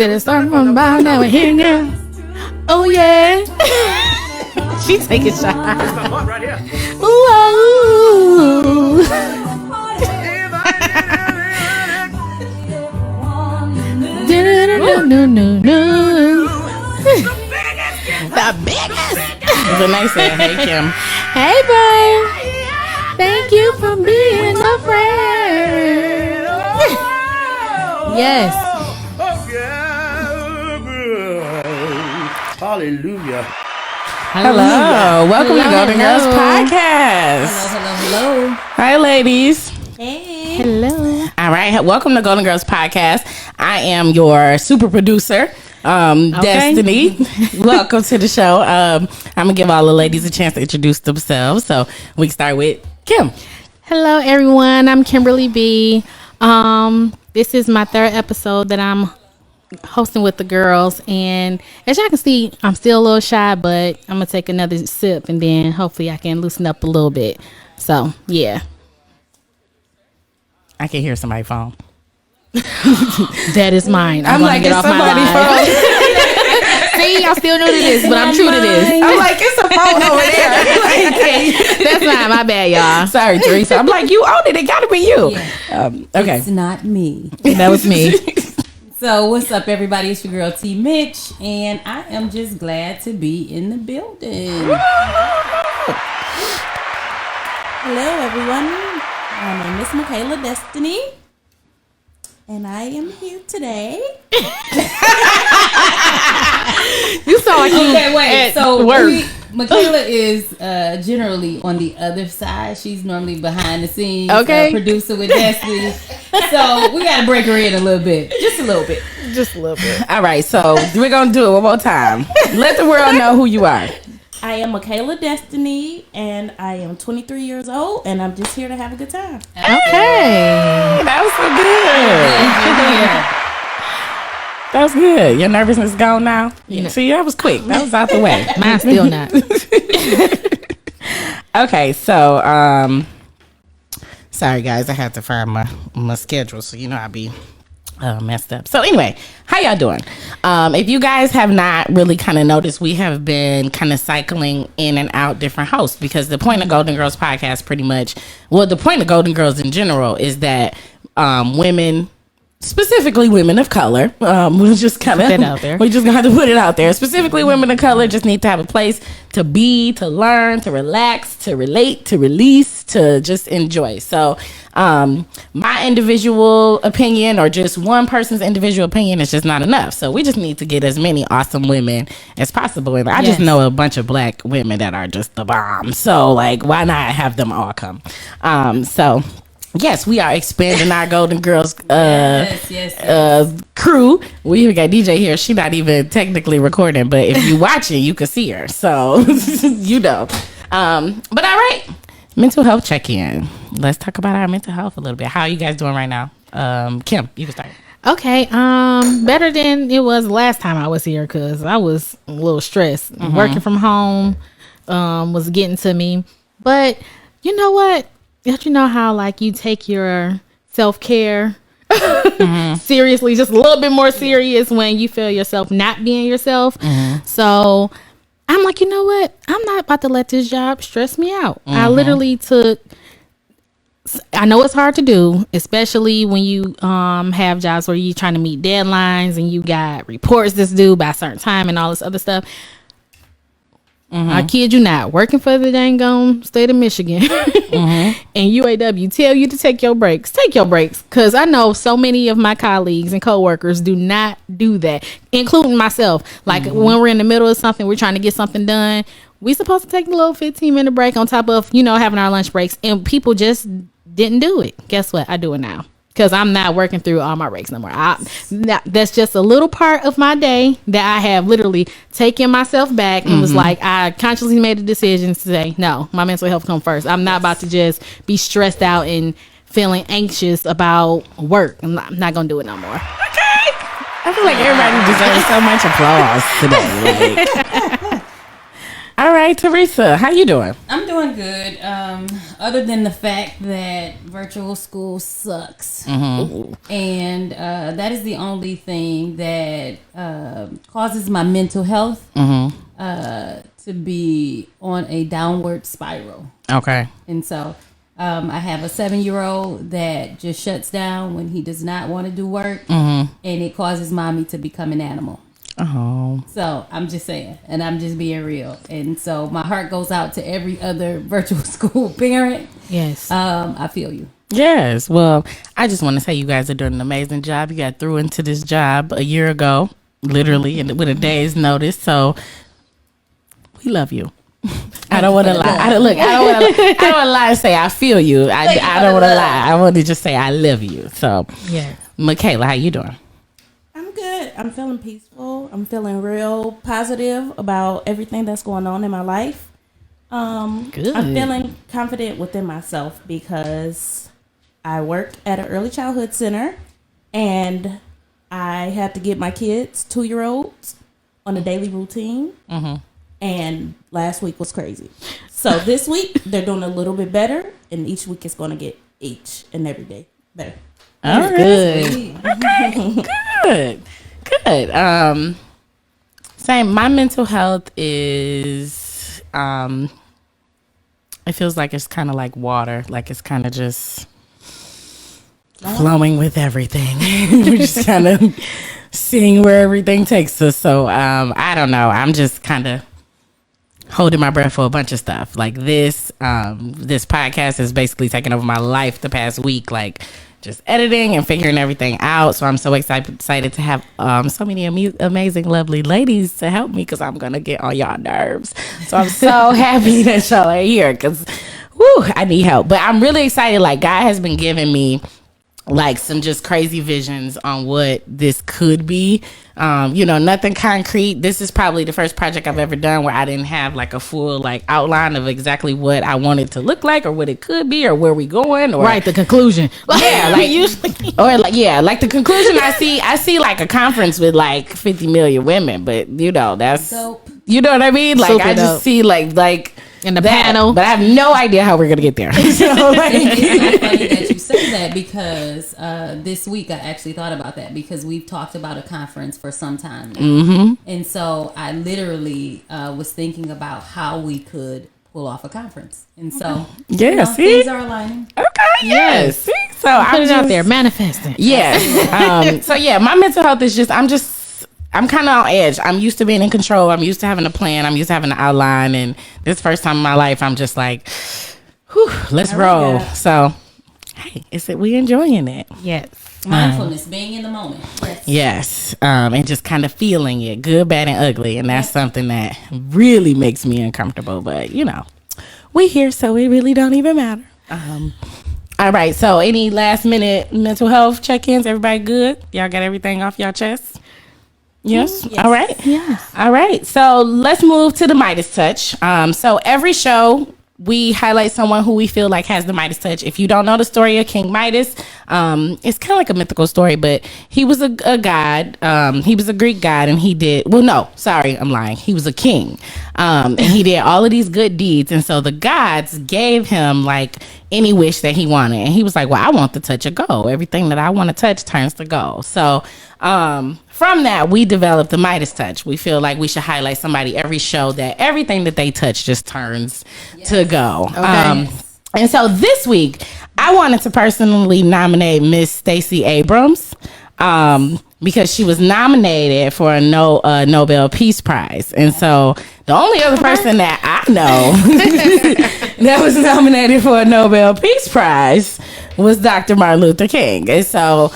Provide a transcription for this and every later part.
said it's starting from about now we're here now. Oh yeah. She taking shots. Right here. Ooh. The biggest. The nice say, hey Kim. Hey babe. Thank you for being a friend. Yes. Hallelujah. Hello. Welcome to Golden Girls Podcast. Hello. Hi, ladies. Hey. Hello. All right. Welcome to Golden Girls Podcast. I am your super producer, Destiny. Welcome to the show. I'm going to give all the ladies a chance to introduce themselves. So we can start with Kim. Hello, everyone. I'm Kimberly B. This is my third episode that I'm hosting with the girls, and as y'all can see, I'm still a little shy, but I'm gonna take another sip and then hopefully I can loosen up a little bit. So yeah. I can hear somebody's phone. That is mine. I'm like, it's somebody's phone. See, y'all still new to this, but I'm true to this. I'm like, it's a phone over there. That's not my bad, y'all. Sorry, Teresa. I'm like, you own it. It gotta be you. Yeah. Okay. It's not me. That was me. So what's up, everybody? It's your girl T Mitch, and I am just glad to be in the building. Hello, everyone. My name is Michaela Destiny, and I am here today. You sound like you wait. So work. Michaela is generally on the other side. She's normally behind the scenes, okay, producer with Destiny. So we got to break her in a little bit, just a little bit. All right, so we're gonna do it one more time. Let the world know who you are. I am Michaela Destiny, and I am 23 years old, and I'm just here to have a good time. Okay, that was so good. That was good. Your nervousness is gone now. Yeah. See, that was quick. That was out the way. Mine's still not. Okay, so sorry guys, I had to find my schedule, so you know I'd be messed up. So anyway, how y'all doing? If you guys have not really kind of noticed, we have been kind of cycling in and out different hosts, because the point of Golden Girls Podcast pretty much, well, the point of Golden Girls in general is that women, specifically women of color, we just kind of we just gonna have to put it out there. Specifically, women of color just need to have a place to be, to learn, to relax, to relate, to release, to just enjoy. So, my individual opinion, or just one person's individual opinion, is just not enough. So we just need to get as many awesome women as possible. And I just know a bunch of black women that are just the bomb. So like, why not have them all come? So. Yes, we are expanding our Golden Girls crew. We even got DJ here. She's not even technically recording, but if you watch it, you can see her. So, you know. But all right, mental health check-in. Let's talk about our mental health a little bit. How are you guys doing right now? Kim, you can start. Okay, better than it was last time I was here, because I was a little stressed. Mm-hmm. Working from home was getting to me. But you know what? Don't you know how like you take your self-care seriously, just a little bit more serious when you feel yourself not being yourself? Mm-hmm. So I'm like, you know what? I'm not about to let this job stress me out. Mm-hmm. I literally I know it's hard to do, especially when you have jobs where you're trying to meet deadlines and you got reports that's due by a certain time and all this other stuff. Mm-hmm. I kid you not, working for the dang state of Michigan mm-hmm. and UAW tell you to take your breaks. Take your breaks, because I know so many of my colleagues and coworkers do not do that, including myself. Like mm-hmm. when we're in the middle of something, we're trying to get something done, we supposed to take a little 15-minute break on top of, having our lunch breaks, and people just didn't do it. Guess what? I do it now. Because I'm not working through all my breaks no more. That's just a little part of my day that I have literally taken myself back and mm-hmm. was like, I consciously made a decision to say, no, my mental health come first. I'm not about to just be stressed out and feeling anxious about work. I'm not going to do it no more. Okay. I feel like everybody deserves so much applause today. All right, Teresa, how you doing? I'm doing good. Other than the fact that virtual school sucks, and that is the only thing that causes my mental health to be on a downward spiral. Okay. And so I have a 7-year-old that just shuts down when he does not want to do work, and it causes mommy to become an animal. Oh. So I'm just saying, and I'm just being real. And so my heart goes out to every other virtual school parent. Yes. I feel you. Yes. Well, I just want to say you guys are doing an amazing job. You got through into this job a year ago, literally, and with a day's notice. So we love you. I don't want to lie. I don't want to lie and say I feel you. I don't want to lie. I want to just say I love you. So, Yeah. Michaela, how you doing? I'm good. I'm feeling peaceful. I'm feeling real positive about everything that's going on in my life. Good. I'm feeling confident within myself because I work at an early childhood center, and I have to get my kids, 2-year-olds, on a daily routine. And last week was crazy. So this week they're doing a little bit better, and each week it's going to get each and every day better. All right. Good. Okay. Good. Same. My mental health is, it feels like it's kind of like water. Like it's kind of just flowing with everything. We're just kind of seeing where everything takes us. So, I don't know. I'm just kind of holding my breath for a bunch of stuff. Like this podcast is basically taking over my life the past week. Like, just editing and figuring everything out. So I'm so excited to have so many amazing, lovely ladies to help me because I'm going to get on y'all nerves. So I'm so happy that y'all are here because, I need help. But I'm really excited. Like, God has been giving me like some just crazy visions on what this could be. Nothing concrete. This is probably the first project I've ever done where I didn't have like a full like outline of exactly what I want it to look like or what it could be or where we going or Right, the conclusion. Yeah, like usually or like the conclusion I see like a conference with like 50 million women, but that's Dope. You know what I mean? Like Super I just dope. see like In the that, panel. but I have no idea how we're gonna get there. So, like, It's so funny that you say that because this week I actually thought about that because we've talked about a conference for some time now. And so I literally was thinking about how we could pull off a conference. And so see? things are aligning. Okay, yes. See? So Put I'm it out there, manifesting. Yes. My mental health is just I'm kind of on edge. I'm used to being in control. I'm used to having a plan. I'm used to having an outline. And this first time in my life, I'm just like, let's roll. So, hey, we enjoying it? Yes. Mindfulness, being in the moment. Yes. And just kind of feeling it, good, bad, and ugly. And that's something that really makes me uncomfortable. But, we here, so it really don't even matter. All right. So, any last minute mental health check-ins? Everybody good? Y'all got everything off y'all chest? Yes. All right. Yes. All right. So let's move to the Midas touch. So every show we highlight someone who we feel like has the Midas touch. If you don't know the story of King Midas, it's kind of like a mythical story, but he was a god. He was a Greek god, and I'm lying. He was a king, and he did all of these good deeds. And so the gods gave him like any wish that he wanted, and he was like, "Well, I want the touch of gold. Everything that I want to touch turns to gold." So from that, we developed the Midas touch. We feel like we should highlight somebody every show that everything that they touch just turns to gold. Okay. And so this week, I wanted to personally nominate Miss Stacey Abrams because she was nominated for a Nobel Peace Prize. And so the only other person that I know that was nominated for a Nobel Peace Prize was Dr. Martin Luther King. And so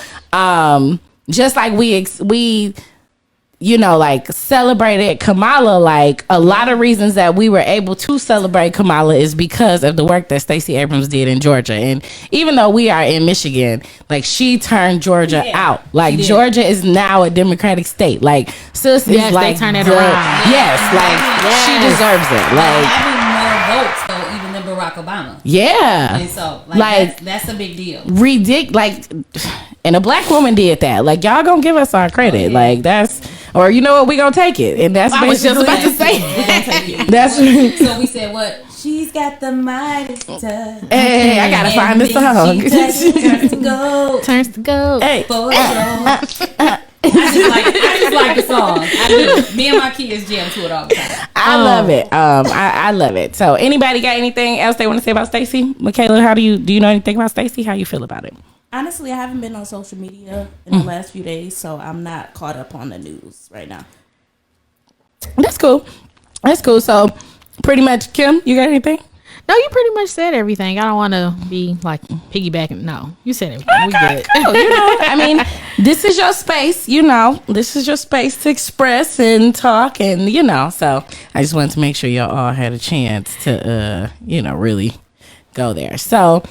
just like we celebrated Kamala, like a lot of reasons that we were able to celebrate Kamala is because of the work that Stacey Abrams did in Georgia. And even though we are in Michigan, like she turned Georgia out. Like Georgia is now a Democratic state. Like sis is like they turn it around. Yes, like she deserves it. Like having more votes though even than Barack Barack Obama. Yeah. And so, like that's a big deal. Ridiculous. Like, and a black woman did that. Like, y'all gonna give us our credit. Okay. Like, that's, or you know what, we gonna take it. And that's I was just about to say. That's So we said what? She's got the Midas touch. Hey, I gotta find the song. Turns to gold. Turns to gold. Hey. For I just like the song. I do. Me and my kids jam to it all the time. I love it. I love it. So, anybody got anything else they want to say about Stacey? Michaela, how do you know anything about Stacey? How you feel about it? Honestly, I haven't been on social media in the last few days, so I'm not caught up on the news right now. That's cool. That's cool. So, pretty much, Kim, you got anything? No, you pretty much said everything. I don't want to be like piggybacking. No, you said everything. We good. Cool. You know, I mean, this is your space. You know, this is your space to express and talk, and you know. So, I just wanted to make sure y'all all had a chance to, really go there. So,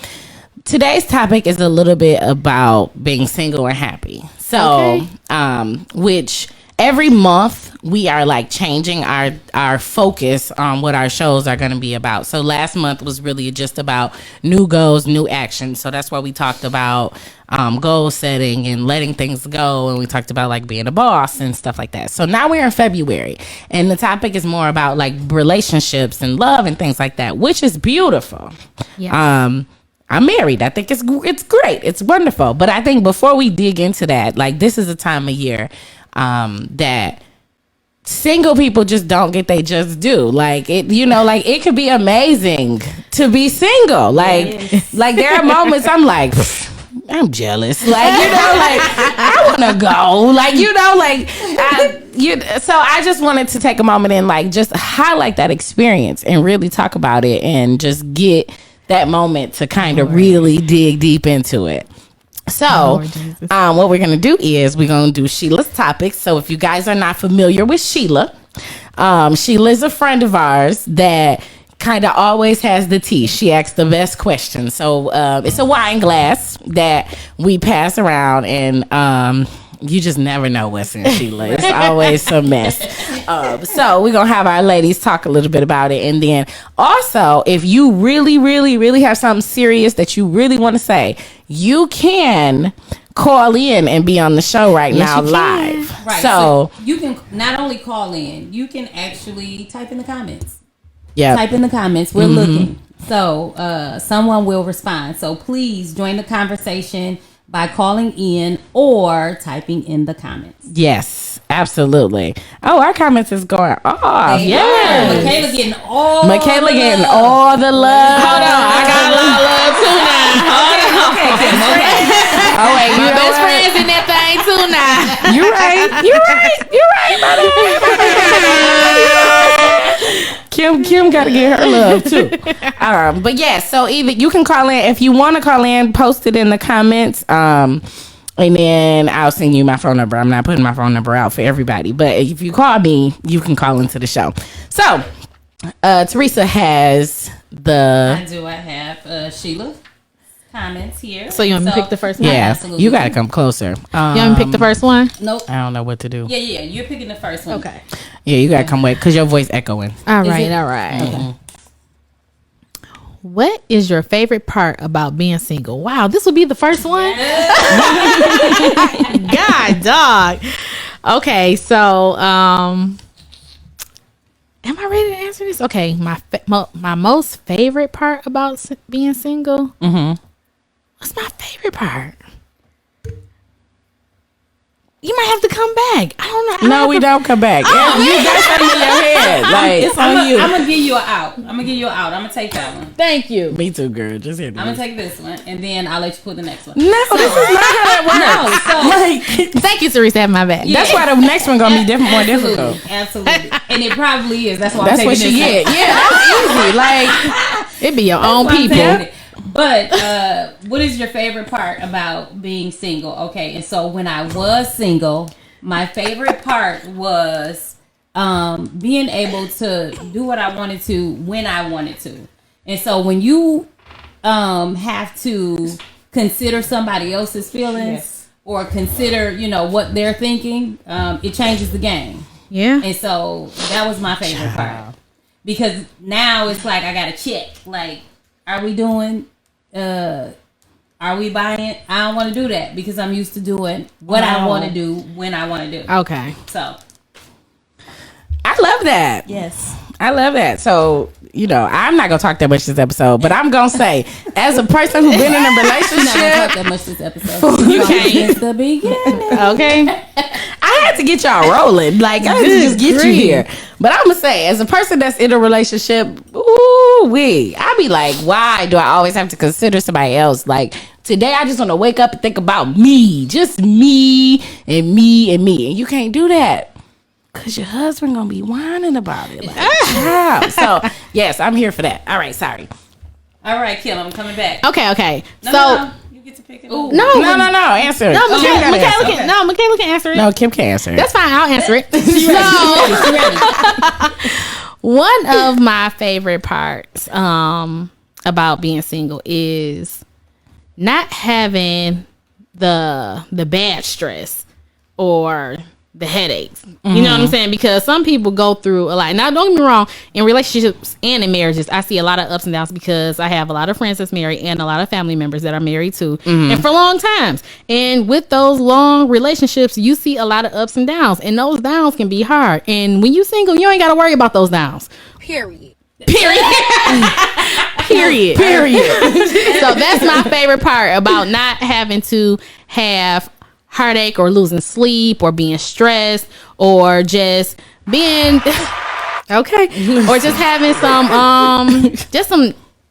today's topic is a little bit about being single and happy. So, which every month we are like changing our focus on what our shows are going to be about. So last month was really just about new goals, new action. So that's why we talked about goal setting and letting things go. And we talked about like being a boss and stuff like that. So now we're in February and the topic is more about like relationships and love and things like that, which is beautiful. Yeah. I'm married. I think it's great. It's wonderful. But I think before we dig into that, like this is a time of year that single people just don't get they just do. Like it, like it could be amazing to be single. Like like there are moments I'm like I'm jealous. Like, like I want to go. Like, so I just wanted to take a moment and like just highlight that experience and really talk about it and just get that moment to kind of really dig deep into it. So, what we're going to do is we're going to do Sheila's topics. So, if you guys are not familiar with Sheila, Sheila is a friend of ours that kind of always has the tea. She asks the best questions. So, it's a wine glass that we pass around and you just never know what's in Sheila. It's always some mess. So we're going to have our ladies talk a little bit about it. And then also, if you really, really, really have something serious that you really want to say, you can call in and be on the show now live. Right. So you can not only call in, you can actually type in the comments. Yeah. Type in the comments. We're looking. So someone will respond. So please join the conversation by calling in or typing in the comments. Yes, absolutely. Oh, our comments is going off. Yeah. Michaela getting all the love. Hold on. I got a lot of love too now. Hold on. Okay. Oh, wait. My best friend's in that thing too now. You're right. Kim got to get her love too. But yeah, so either you can call in if you want to call in, post it in the comments. And then I'll send you my phone number. I'm not putting my phone number out for everybody, but if you call me, you can call into the show. So Teresa has I have Sheila comments here. So you want me to pick the first one? Yeah, absolutely. you got to come closer. You want me to pick the first one? Nope. I don't know what to do. Yeah. You're picking the first one. Okay. Yeah, you got to come away because your voice echoing. All right. Okay. What is your favorite part about being single? Wow, this will be the first one? God, dog. Okay, so, am I ready to answer this? Okay, my most favorite part about being single? Mm-hmm. What's my favorite part? You might have to come back. I don't know. No, we don't come back. Oh, you got something in your head. Like, it's on you. I'm going to give you an out. I'm going to take that one. Thank you. Me too, girl. Just hit me. I'm going to take this one, and then I'll let you put the next one. No, this is not how that works. Thank you, Teresa, have my back. Yeah. That's why the next one going to be more difficult. Absolutely. And it probably is. That's why That's I'm what taking she this get. Yeah, that's easy. Like, it be your own people. But what is your favorite part about being single? Okay, and so when I was single, my favorite part was being able to do what I wanted to when I wanted to. And so when you have to consider somebody else's feelings or consider, what they're thinking, it changes the game. Yeah. And so that was my favorite part. Because now it's like I got to check. Like, Are we doing? Are we buying? I don't want to do that because I'm used to doing what I want to do when I want to do. Okay. So I love that. Yes. I love that. So, I'm not going to talk that much this episode, but I'm going to say, as a person who's been in a I'm not gonna relationship, talk that much this episode. You can't. Since the beginning. okay, I had to get y'all rolling. Like, I had to just get you here. But I'm going to say, as a person that's in a relationship, I be like, why do I always have to consider somebody else? Like, today I just want to wake up and think about me. Just me and me and me. And you can't do that. Cause your husband gonna be whining about it, like, child. So yes, I'm here for that. All right, sorry. All right, Kim, I'm coming back. Okay. No, you get to pick it. No, Answer it. No, Kim Michaela can answer it. No, Kim can answer it. That's fine. I'll answer it. She ready. One of my favorite parts about being single is not having the bad stress or the headaches. You know what I'm saying? Because some people go through a lot. Now, don't get me wrong, in relationships and in marriages, I see a lot of ups and downs because I have a lot of friends that's married and a lot of family members that are married too, and for long times. And with those long relationships, you see a lot of ups and downs, and those downs can be hard. And when you single, you ain't got to worry about those downs. Period. So that's my favorite part about not having to have heartache or losing sleep or being stressed or just being okay or just having some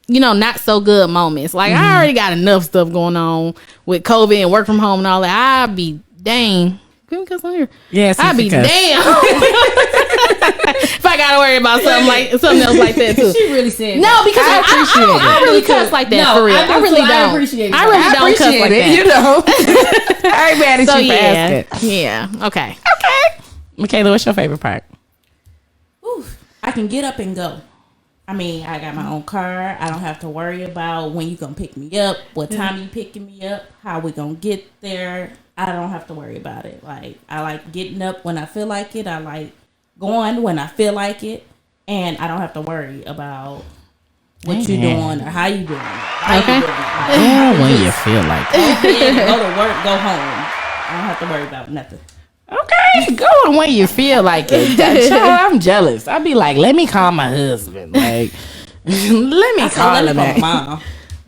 not so good moments. Like I already got enough stuff going on with COVID and work from home and all that. I'd be dang. Because I'm here. Yes, I'd be damn if I gotta worry about something else like that too. She really said no, because I appreciate it. I really cuss like that for real. I really don't. I appreciate it. I really don't cuss like that. You know. I ain't mad at you for asking. Yeah. Okay. Michaela, what's your favorite part? Ooh, I can get up and go. I mean, I got my own car. I don't have to worry about when you gonna pick me up, what time you picking me up, how we gonna get there. I don't have to worry about it. Like, I like getting up when I feel like it. I like going when I feel like it. And I don't have to worry about what you doing or how you doing it. Okay. When you feel like it. Go to work, go home. I don't have to worry about nothing. Okay, go on when you feel like it. Child, I'm jealous. I'd be like, let me call my husband. Like, let me call him. Mom.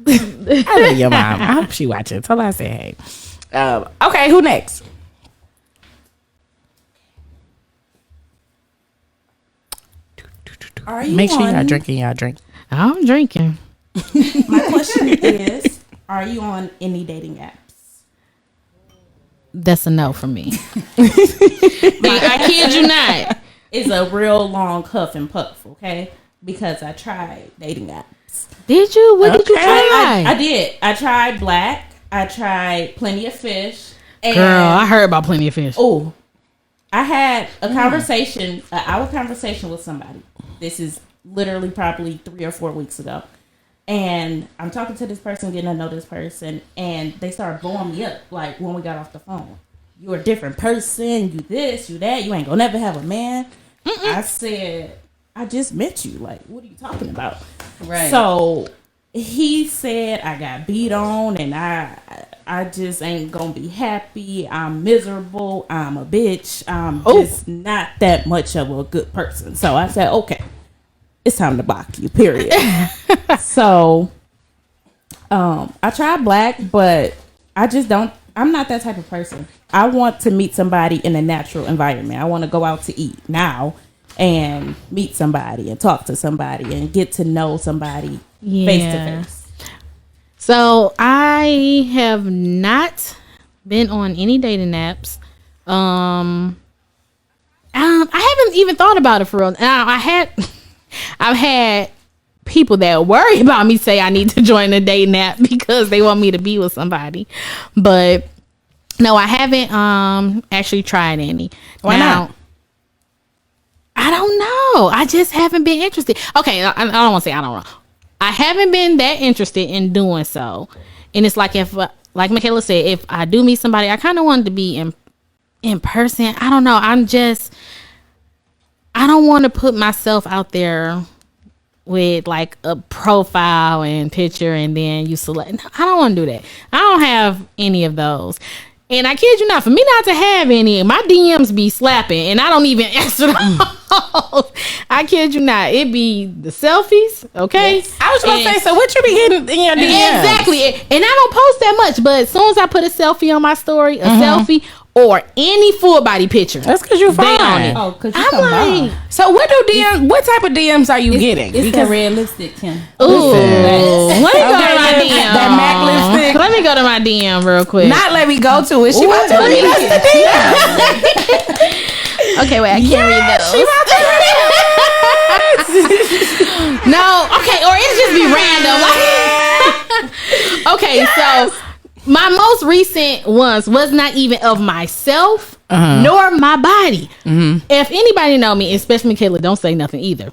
I love your mom. I hope she watching. Tell her I say hey. Okay, who next? Are you Make sure on, y'all drinking y'all drink. I'm drinking. my question is, are you on any dating apps? That's a no for me. I kid you not. It's a real long huff and puff, okay? Because I tried dating apps. Did you? What did you try? I did. I tried Black. I tried Plenty of Fish. And Girl, I heard about Plenty of Fish. Oh, I had a conversation, an hour conversation with somebody. This is literally probably 3 or 4 weeks ago. And I'm talking to this person, getting to know this person, and they started blowing me up, like, when we got off the phone. You're a different person, you this, you that, you ain't gonna never have a man. I said, I just met you. Like, what are you talking about? Right. So he said I got beat on and I just ain't gonna be happy. I'm miserable. I'm a bitch. I'm just not that much of a good person. So I said, okay, it's time to block you, period. So I tried Black, but I'm not that type of person. I want to meet somebody in a natural environment. I want to go out to eat now and meet somebody and talk to somebody and get to know somebody face to face. So I have not been on any dating apps. I haven't even thought about it for real. Now I've had people that worry about me say I need to join a dating app because they want me to be with somebody. But no, I haven't actually tried any. Why not? I don't know. I just haven't been interested. Okay, I don't want to say I don't know. I haven't been that interested in doing so. And it's like like Michaela said, if I do meet somebody, I kind of wanted to be in person. I don't know. I don't want to put myself out there with like a profile and picture, and then you select. No, I don't want to do that. I don't have any of those. And I kid you not, for me not to have any, my DMs be slapping, and I don't even answer those. I kid you not, it be the selfies, okay? Yes. I was going to say, so what you be getting in your DMs? Exactly, and I don't post that much, but as soon as I put a selfie on my story, a selfie or any full body picture, that's because you're fine on it. Oh, because you I'm come like, on. So what type of DMs are you getting? It's Because the red lipstick, Kim. ooh, let me go to my Okay, DM. that MAC lipstick. Let me go to my DM real quick. not let me go to it. She about to read us the DM. Okay, wait, I can't read those. She about to No, okay, or it just be random. Like, okay, so my most recent ones was not even of myself nor my body. If anybody know me, especially Michaela, don't say nothing either.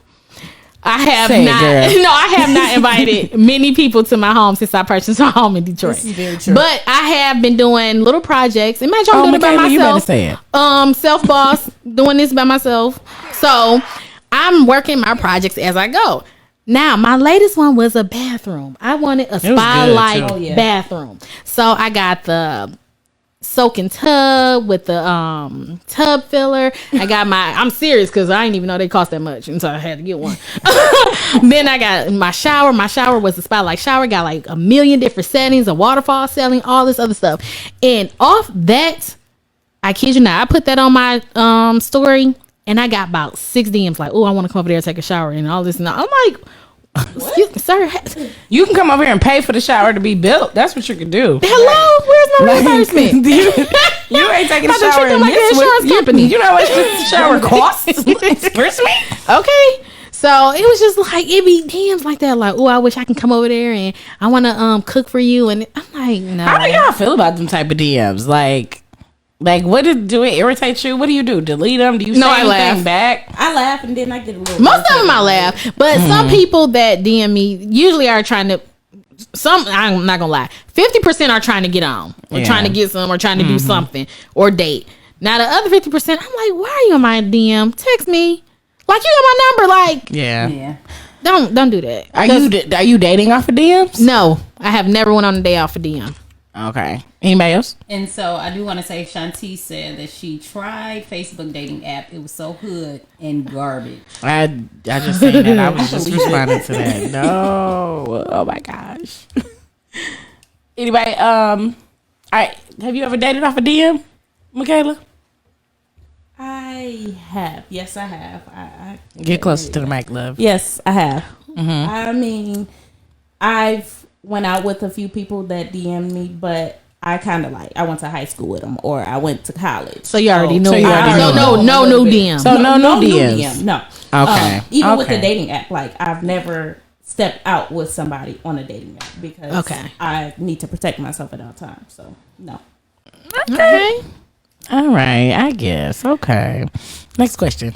I have Say it, not. girl. No, I have not invited many people to my home since I purchased a home in Detroit. This is very true. But I have been doing little projects. Imagine I'm doing it by Michaela, you better myself. say it. Self boss, doing this by myself. So I'm working my projects as I go. Now, my latest one was a bathroom. I wanted a spa-like too. Oh, yeah. bathroom. So I got the soaking tub with the tub filler. I got I'm serious because I didn't even know they cost that much, and so I had to get one. Then I got my shower. My shower was a spotlight shower. Got like a million different settings, a waterfall setting, all this other stuff. And off that, I kid you not, I put that on my story, and I got about 6 DMs like, oh, I want to come over there and take a shower and all this. And I'm like, excuse me, sir. You can come over here and pay for the shower to be built. That's what you can do. Hello, where's my reimbursement? you ain't taking a About to shower treat them in like an this insurance one. company. You know how much this shower costs? Excuse me? Okay. So it was just like, it be DMs like that. Like, oh, I wish I can come over there and I want to cook for you. And I'm like, no. How do y'all feel about them type of DMs? Like do it irritate you? What do you do? Delete them? Do you say I anything laugh. back? I laugh and then I get a little. Most of them I laugh. But some people that DM me usually are trying to, I'm not going to lie, 50% are trying to get on or Yeah. trying to get some or trying to do something or date. Now the other 50%, I'm like, why are you on my DM? Text me. Like, you got my number. Like, Yeah. don't do that. Are you dating off of DMs? No, I have never went on a day off a DM. Okay. Anybody else? And so I do want to say Shantice said that she tried Facebook dating app. It was so hood and garbage. I just saying that. I was just responding to that. No. Oh my gosh. Anybody, all right. Have you ever dated off a DM, Michaela? I have. Yes, I have. I Get closer to the mic, love. Yes, I have. I mean, I've went out with a few people that DM'd me, but I kind of I went to high school with them, or I went to college. So you already know. So you already know. No new DM. So no new DMs. DM, no. Okay. Even with the Okay. dating app, I've never stepped out with somebody on a dating app because Okay. I need to protect myself at all times. So no. Okay. All right. I guess. Okay. Next question.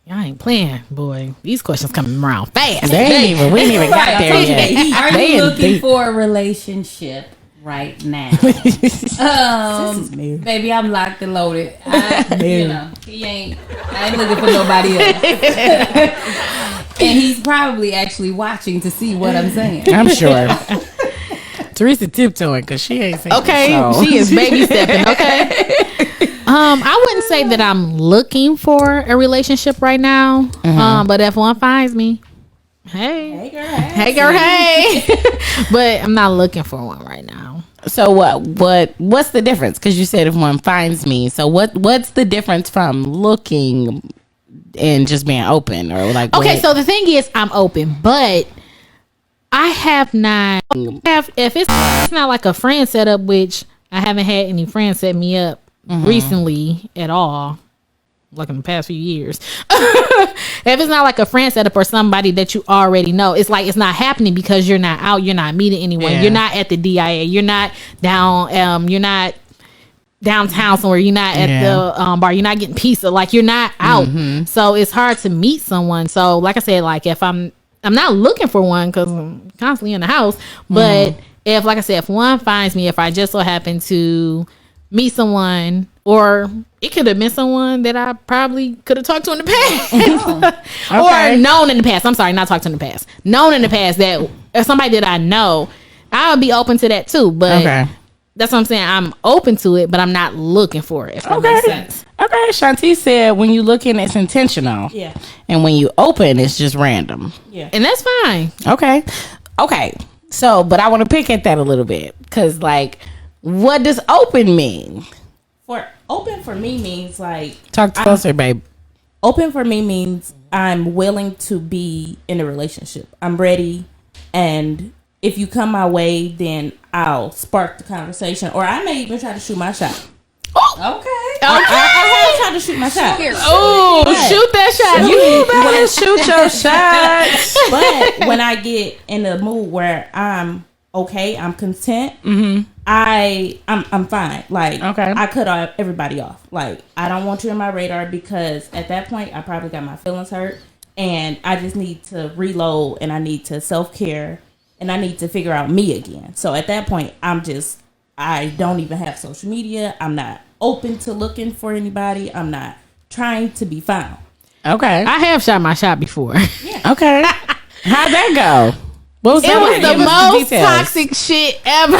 Y'all ain't playing, boy. These questions coming around fast. We ain't even got there Okay. yet. Are They you in looking deep. for a relationship right now? Baby, I'm locked and loaded. I ain't looking for nobody else. And he's probably actually watching to see what I'm saying. I'm sure. Teresa tiptoeing because she ain't saying Okay, so. she is baby stepping. Okay. I wouldn't say that I'm looking for a relationship right now. But if one finds me, hey girl, hey. But I'm not looking for one right now. So what's the difference? Because you said if one finds me. So what's the difference from looking and just being open or like? Okay, so the thing is, I'm open, but I have not. If it's not like a friend setup, which I haven't had any friends set me up recently at all, like in the past few years. If it's not like a friend setup or somebody that you already know, it's like it's not happening because you're not out, you're not meeting anyone, Yeah. you're not at the DIA, you're not down, you're not downtown somewhere, you're not at the bar, you're not getting pizza, like you're not out. So it's hard to meet someone. So like I said, like if I'm not looking for one because I'm constantly in the house, but if, like I said, if one finds me, if I just so happen to meet someone or it could have been someone that I probably could have talked to in the past. Okay. Or known in the past. I'm sorry, not talked to in the past. Known in the past that if somebody that I know, I would be open to that too. But that's what I'm saying. I'm open to it, but I'm not looking for it, if that makes sense. Okay, Shanti said when you looking, it's intentional. Yeah. And when you open, it's just random. Yeah. And that's fine. Okay. So, but I want to pick at that a little bit. Because, like, what does open mean? Open for me means like... Talk closer, babe. Open for me means I'm willing to be in a relationship. I'm ready. And if you come my way, then I'll spark the conversation. Or I may even try to shoot my shot. Okay. I have tried to shoot my shot. Oh, shoot that shot. You better shoot your shots. But when I get in the mood where I'm okay, I'm content, I'm fine. Like, I cut everybody off. Like, I don't want you in my radar because at that point, I probably got my feelings hurt. And I just need to reload and I need to self-care and I need to figure out me again. So at that point, I don't even have social media. I'm not open to looking for anybody. I'm not trying to be found. Okay. I have shot my shot before. Yeah. Okay. How'd that go? What was it was the most toxic shit ever.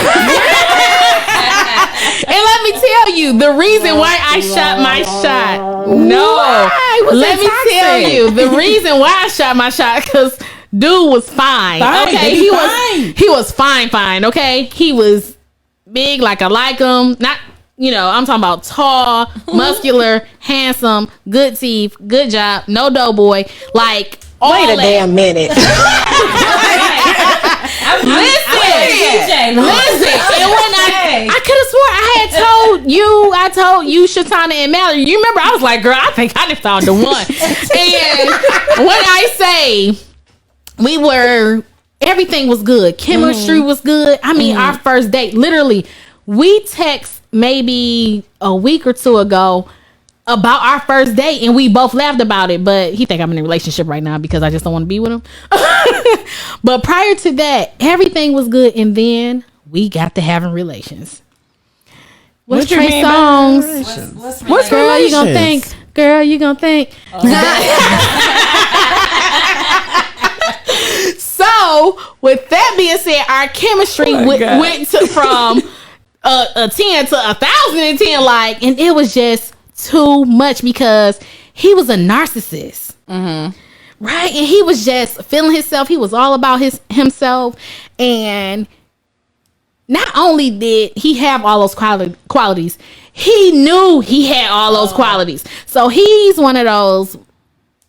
And let me tell you, the reason why I shot my shot. Let me tell you, the reason why I shot my shot, because dude was fine. Okay, he was fine. Okay, he was big, like I like him. Not, I'm talking about tall, muscular, handsome, good teeth, good job, no doughboy. Like, wait a damn minute. Listen. And when I could have swore I told you, Shatana and Mallory. You remember, I was like, girl, I think I just found the one. And when I say everything was good. Chemistry was good. I mean, our first date, literally, we text maybe a week or two ago about our first date, and we both laughed about it. But he think I'm in a relationship right now because I just don't want to be with him. But prior to that, everything was good, and then we got to having relations. What's Trey Songz? What's girl? You gonna think? Girl, you gonna think? So, with that being said, our chemistry went from a 10 to 1,010, like, and it was just too much because he was a narcissist, right? And he was just feeling himself. He was all about himself, and not only did he have all those qualities, he knew he had all those qualities. So he's one of those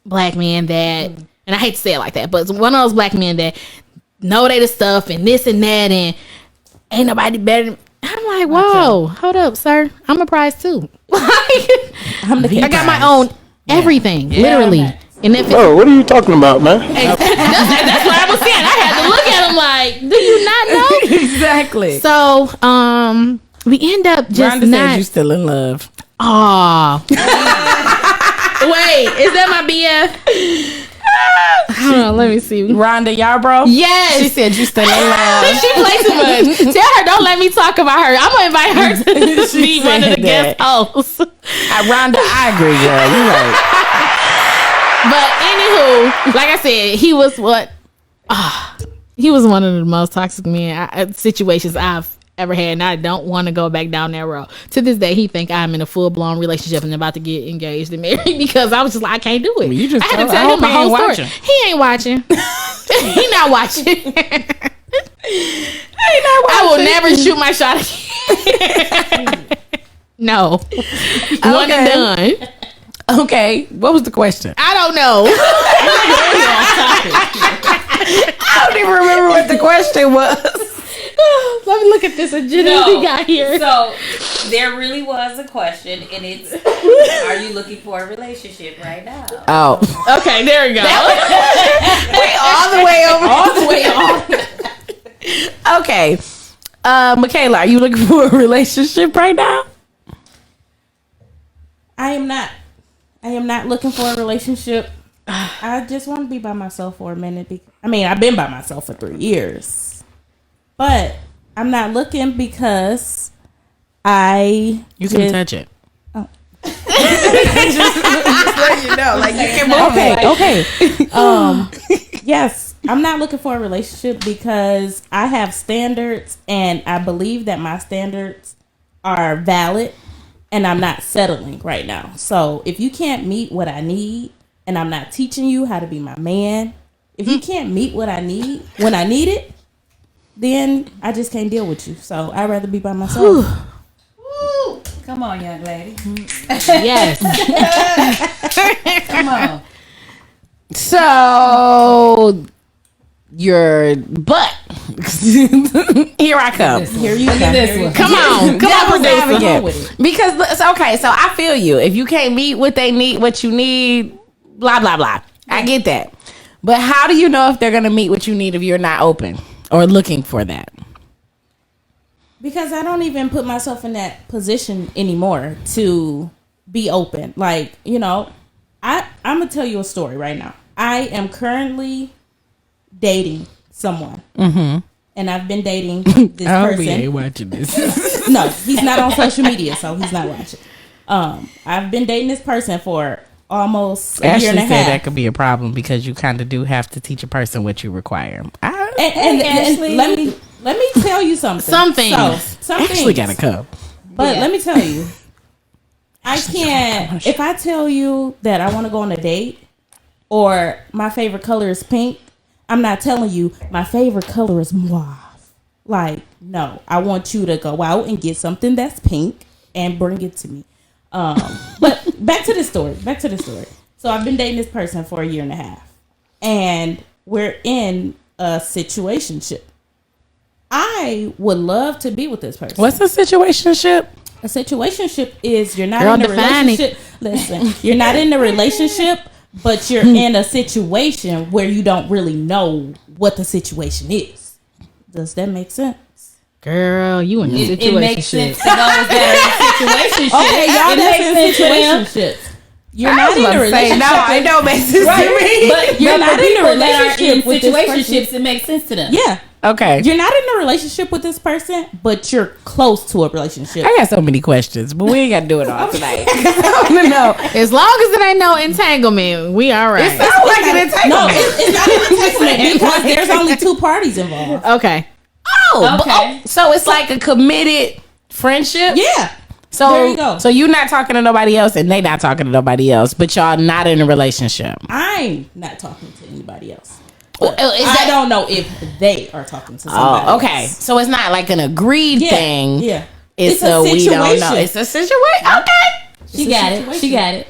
black men that, and I hate to say it like that, but it's one of those black men that know they the stuff and this and that, and ain't nobody better. I'm like, whoa, hold up, sir. I'm a prize too. I got my own everything, literally. And if what are you talking about, man? That's what I was saying. I had to look at him like, do you not know? Exactly. So, we end up just Rhonda said you still in love. Aw. Wait, is that my BF? Hold on, let me see. Rhonda, y'all bro? Yes. She said you still in love. She plays too much. Tell her, don't let me talk about her. I'm going to invite her to be one of the guest hosts. Rhonda, I agree, girl. You're right. But anywho, like I said, he was he was one of the most toxic situations I've ever had, and I don't want to go back down that road. To this day, he think I'm in a full-blown relationship and about to get engaged and married because I was just like, I can't do it. Well, I had to tell him the whole story. He ain't watching. He not watching. I will never shoot my shot again. No. One and done. Okay, what was the question? I don't know. I don't even remember what the question was. Let me look at this agenda we got here. So there really was a question, and it's: are you looking for a relationship right now? Oh, okay, there we go. Wait, all the way over. Okay, Michaela, are you looking for a relationship right now? I am not. I am not looking for a relationship. I just want to be by myself for a minute. I've been by myself for 3 years. But I'm not looking because You can touch it. Just let you know, like you can move. Okay. Yes, I'm not looking for a relationship because I have standards, and I believe that my standards are valid, and I'm not settling right now. So if you can't meet what I need, and I'm not teaching you how to be my man, if you can't meet what I need when I need it, then I just can't deal with you. So I'd rather be by myself. Woo. Come on, young lady. Yes. Come on. So your butt. Here I come. Here you Look go. at this one. Come on, Devil's producer. advocate with it. Because it's okay. So I feel you. If you can't meet what they need, what you need, blah blah blah. I get that. But how do you know if they're gonna meet what you need if you're not open or looking for that? Because I don't even put myself in that position anymore to be open. Like, you know, I'm going to tell you a story right now. I am currently dating someone. Mm-hmm. And I've been dating this person. watching this. No, he's not on social media, so he's not watching. I've been dating this person for almost a year and a half. that could be a problem because you kind of do have to teach a person what you require. And let me tell you something. Some things. Some Actually things. gotta come. But let me tell you, I can't. If I tell you that I want to go on a date, or my favorite color is pink, I'm not telling you my favorite color is mauve. Like, no, I want you to go out and get something that's pink and bring it to me. But back to the story. So I've been dating this person for a year and a half, and we're in a situationship. I would love to be with this person. What's a situationship? A situationship is you're not Girl, in a define it. relationship. Listen, you're not in a relationship, but you're in a situation where you don't really know what the situation is. Does that make sense? Girl, you in a situation. It makes sense to those that are in situationship. Okay, y'all It that's in makes sense to them. situationships. You're not in a relationship. No, I know makes sense to me. But You're you're not not in a people that are in relationship with this person. situationships. It makes sense to them. Yeah. Okay. You're not in a relationship with this person, but you're close to a relationship. I got so many questions, but we ain't got to do it all tonight. I want to know. As long as it ain't no entanglement, we all right. It sounds like an entanglement. No, it's not an entanglement because there's only two parties involved. Okay. Okay. So it's like a committed friendship? Yeah. So, there you go. So you're not talking to nobody else and they not talking to nobody else, but y'all not in a relationship. I'm not talking to anybody else. Is I don't know if they are talking to somebody else. okay. So it's not like an agreed thing. Yeah. It's a a we don't know. situation. It's a situation. Okay. She got it. She got it.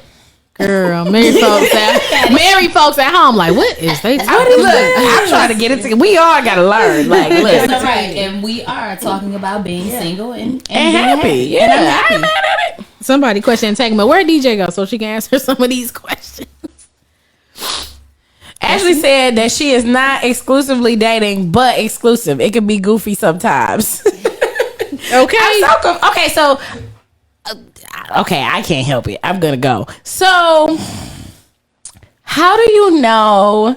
Girl, married folks at home, like, what is they talking Look, about? I'm trying to get it. We all got to learn. Like, look. That's right. And we are talking about being single and being happy. Yeah. And I'm happy. I'm mad at it. Somebody question entanglement. Where DJ go so she can answer some of these questions? Ashley said that she is not exclusively dating, but exclusive. It can be goofy sometimes. Okay. Okay, I can't help it. I'm gonna go. So, how do you know?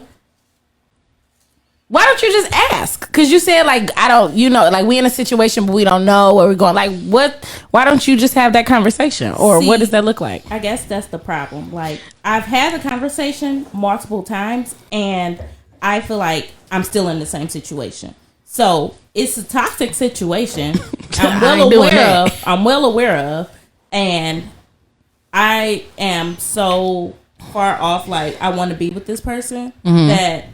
Why don't you just ask? Because you said like I don't, like we in a situation, but we don't know where we're going. Like what? Why don't you just have that conversation? Or See, what does that look like? I guess that's the problem. Like, I've had the conversation multiple times, and I feel like I'm still in the same situation. So it's a toxic situation. I'm well aware of, and I am so far off. Like, I want to be with this person that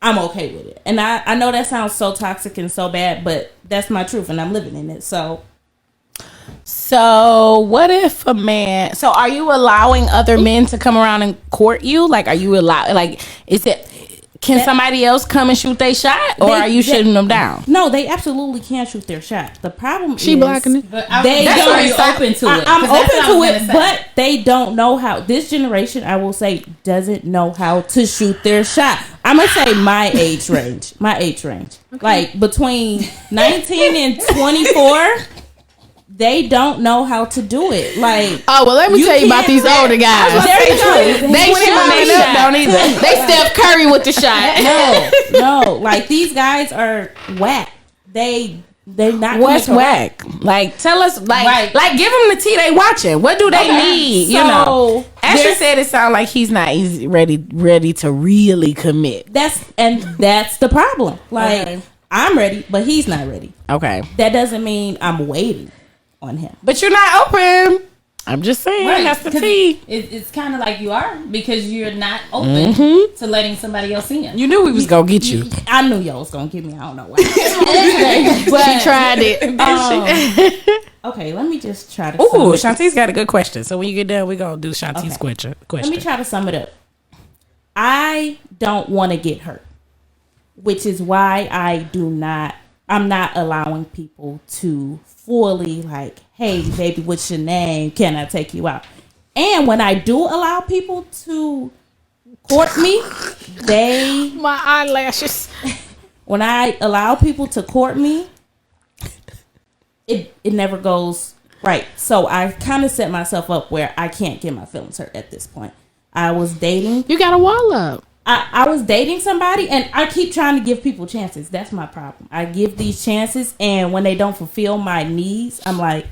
I'm okay with it. And I know that sounds so toxic and so bad, but that's my truth, and I'm living in it. So what if a man? So are you allowing other men to come around and court you? Like, are you allowed? Like, is it? Can somebody else come and shoot their shot, or are you shutting them down? No, they absolutely can shoot their shot. The problem is blocking it. But They that's don't- why you're open to it. I'm 'Cause that's open what I to was it, gonna say. but they don't know how. This generation, I will say, doesn't know how to shoot their shot. I'm gonna say my age range. Like between 19 and 24, they don't know how to do it. Like, Oh, well, let me tell you about these older guys. there you go. They shoot don't either. They Steph Curry with the shot. No, like these guys are whack. They They're not. What's whack? Like, tell us, like, Right. give them the tea they watching. What do they need? You know, Ashley there's- said it sounded like he's not ready to really commit. That's the problem. Like, Okay. I'm ready, but he's not ready. Okay, That doesn't mean I'm waiting on him. but you're not open. I'm just saying, Right, that's the 'cause tea. It's kind of like you are because you're not open to letting somebody else in. You knew we was gonna get you. I knew y'all was gonna get me. I don't know why. She tried it. Okay, let me just try to. Ooh, sum it- Shanti's got a good question. So when you get done, we're gonna do Shanti's Okay. question. Let me try to sum it up. I don't want to get hurt, which is why I'm not allowing people to fully like, hey, baby, what's your name? Can I take you out? And when I do allow people to court me, My eyelashes. when I allow people to court me, it never goes right. So I kind of set myself up where I can't get my feelings hurt at this point. I was dating. You got a wall up. I was dating somebody and I keep trying to give people chances. That's my problem. I give these chances and when they don't fulfill my needs, I'm like,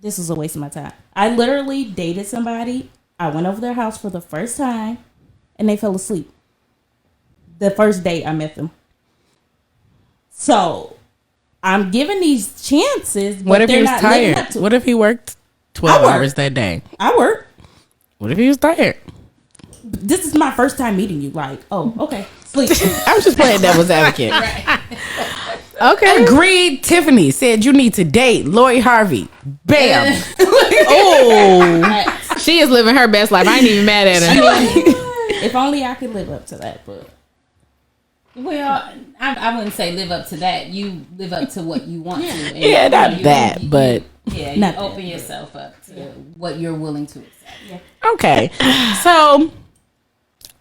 this is a waste of my time. I literally dated somebody. I went over their house for the first time and they fell asleep. The first day I met them. So I'm giving these chances, but What if he they're was not living up tired? to What if he worked 12 I work. hours that day? I work. What if he was tired? This is my first time meeting you. Like, oh, okay. Sleep. I was just playing devil's advocate. Okay. Agreed. Tiffany said you need to date Lori Harvey. Bam. Oh, she is living her best life. I ain't even mad at her. If only I could live up to that, but Well, I wouldn't say live up to that. You live up to what you want to. And Yeah, not that, but yeah, you Not open that. yourself up to what you're willing to accept. Yeah. okay. So,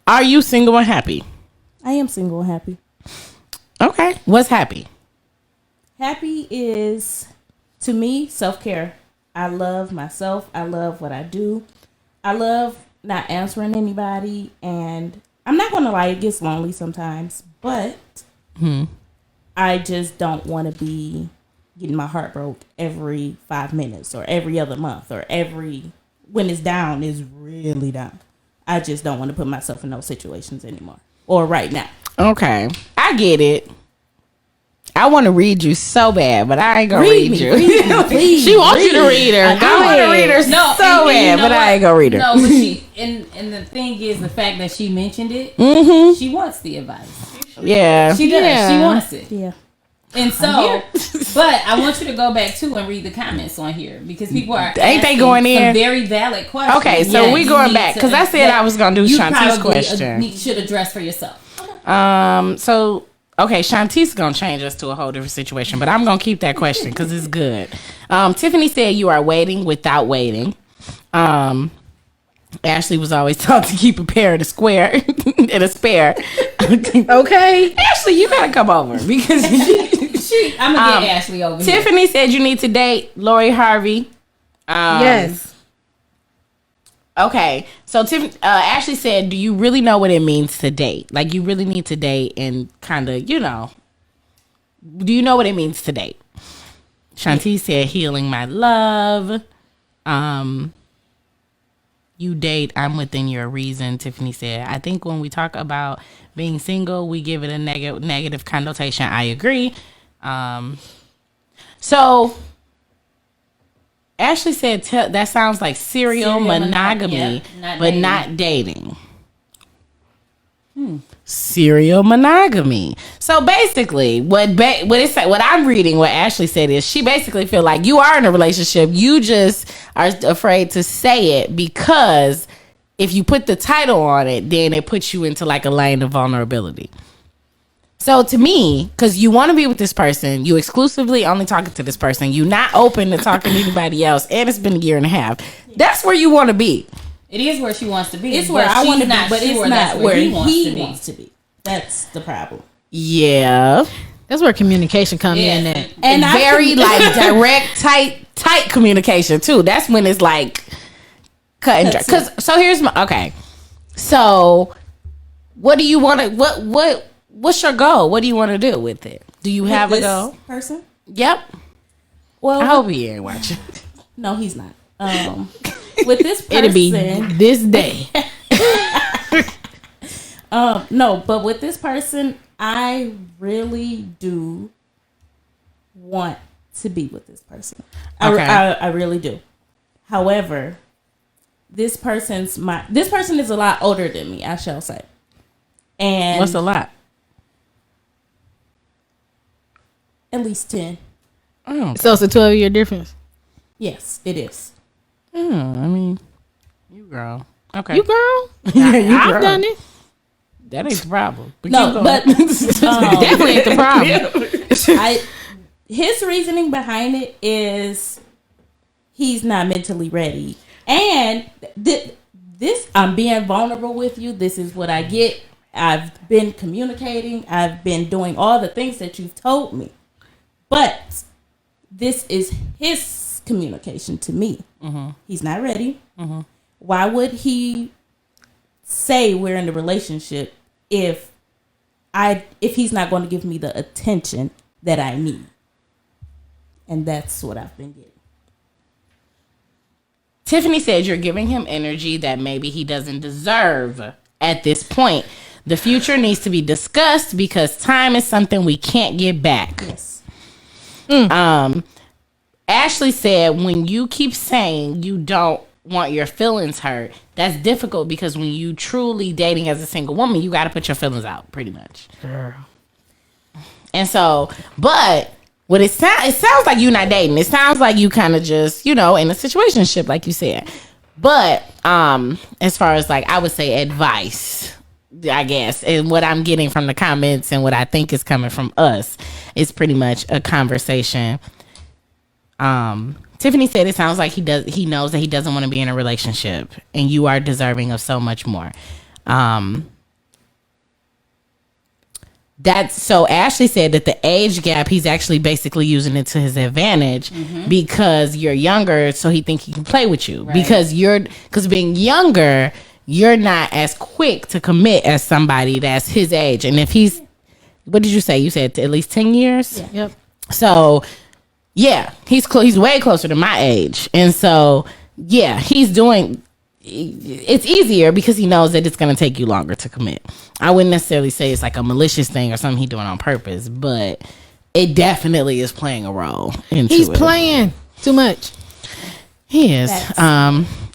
are you single and happy? I am single and happy. Okay. What's happy? Happy is, to me, self-care. I love myself. I love what I do. I love not answering anybody. And I'm not going to lie, it gets lonely sometimes. But I just don't want to be getting my heart broke every 5 minutes or every other month or when it's down, is really down. I just don't want to put myself in those situations anymore. Or right now. Okay. I get it. I want to read you so bad, but I ain't gonna read you. Read me, please. She wants you to read her. Go I want to ahead. read her No, so and you bad, know but I what? ain't gonna read her. No, but she and the thing is the fact that she mentioned it. She wants the advice. Yeah. She does. Yeah. She wants it. Yeah. And so, but I want you to go back too and read the comments on here because people are Ain't they asking going in? some very valid questions. Okay, so that we you going need back, to- 'cause I said that I was gonna do you Shanti's probably, question. should address for yourself. So okay, Shanti's gonna change us to a whole different situation, but I'm gonna keep that question because it's good. Tiffany said you are waiting without waiting. Ashley was always taught to keep a pair in a square in a spare. Okay. Ashley, you gotta come over because I'm gonna get Ashley over here. Tiffany said you need to date Lori Harvey. Yes. Okay, so Ashley said, do you really know what it means to date? Like, you really need to date and kind of, do you know what it means to date? Shanti said, healing my love. You date, I'm within your reason. Tiffany said, I think when we talk about being single, we give it a negative connotation. I agree. So Ashley said that sounds like serial monogamy, not but dating. not dating. Serial monogamy. So basically, what I'm reading, what Ashley said is she basically feel like you are in a relationship. You just are afraid to say it because if you put the title on it, then it puts you into like a lane of vulnerability. So to me, because you want to be with this person, you exclusively only talking to this person, you not open to talking to anybody else, and it's been a year and a half. That's where you want to be. It is where she wants to be. It's where but I she's want to be, not but sure it's not that's where he wants wants to be. That's the problem. Yeah. That's where communication come Yeah. in at. And very like direct, tight communication too. That's when it's like cut and dry. Cause so here's my okay. So what do you want to what's your goal? What do you want to do with it? Do you have a This goal? person? Yep. Well, I hope he ain't watching. no, he's not. With this person, It'll be this day. no, but with this person, I really do want to be with this person. Okay. I really do. However, this person is a lot older than me, I shall say. And What's a lot? at least 10. Oh, So it's a 12-year difference. Yes, it is. I mean, you grown. Okay. You girl? Yeah, you I've grown. done it. That ain't the problem. But No, keep going. but Definitely ain't the problem. his reasoning behind it is he's not mentally ready. And this, I'm being vulnerable with you. This is what I get. I've been communicating. I've been doing all the things that you've told me. But this is his communication to me. Mm-hmm. He's not ready. Mm-hmm. Why would he say we're in a relationship if he's not going to give me the attention that I need? And that's what I've been getting. Tiffany said you're giving him energy that maybe he doesn't deserve at this point. The future needs to be discussed because time is something we can't get back. Yes. Ashley said when you keep saying you don't want your feelings hurt, that's difficult because when you truly dating as a single woman, you got to put your feelings out pretty much. Girl. And so, but what it sounds like you're not dating. It sounds like you kind of just, in a situationship, like you said. But as far as like, I would say advice, I guess, and what I'm getting from the comments and what I think is coming from us is pretty much a conversation. Tiffany said it sounds like he knows that he doesn't want to be in a relationship and you are deserving of so much more. So Ashley said that the age gap, he's actually basically using it to his advantage because you're younger, so he think he can play with you. Right. Because being younger, you're not as quick to commit as somebody that's his age. And if he's, what did you say? You said at least 10 years? Yeah. Yep. So, yeah, he's way closer to my age. And so, yeah, it's easier because he knows that it's going to take you longer to commit. I wouldn't necessarily say it's like a malicious thing or something he's doing on purpose, but it definitely is playing a role into He's it. playing too much. He is.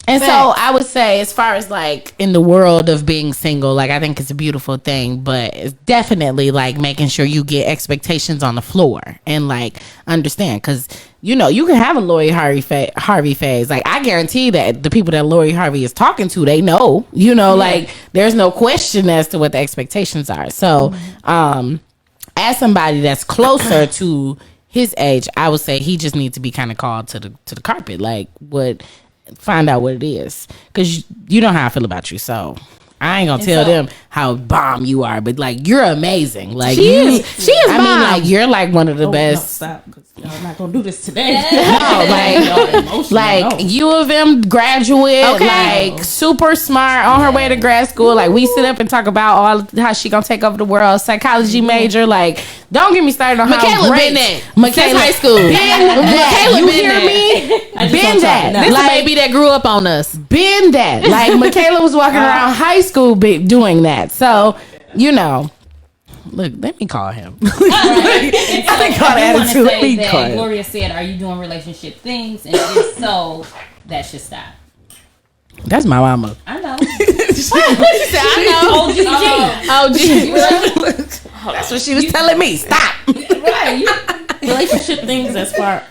And so I would say, as far as like in the world of being single, like I think it's a beautiful thing, but it's definitely like making sure you get expectations on the floor and like understand, because you can have a Lori Harvey phase. Like I guarantee that the people that Lori Harvey is talking to, they know, like there's no question as to what the expectations are. So, as somebody that's closer to his age, I would say he just needs to be kind of called to the carpet, like find out what it is, because you know how I feel about you, so I ain't gonna tell them how bomb you are, but like you're amazing. Like she is bomb. I mean, like you're like one of the best. No, stop, because y'all not gonna do this today. Like U of M graduate, like super smart on her way to grad school. Like we sit up and talk about all how she gonna take over the world. Psychology major. Like don't get me started on Michaela how great been that Michaela since high school. Michaela, you been hear that. me? Been that. This like, a baby that grew up on us. Been that. Like Michaela was walking around high school doing that. So look, let me call him. I think call the attitude. Let me call him. Gloria said, "Are you doing relationship things?" And if so, that should stop. That's my mama. I know. She said, I know. OG. That's what she was telling me. Stop. Right. Relationship things as far.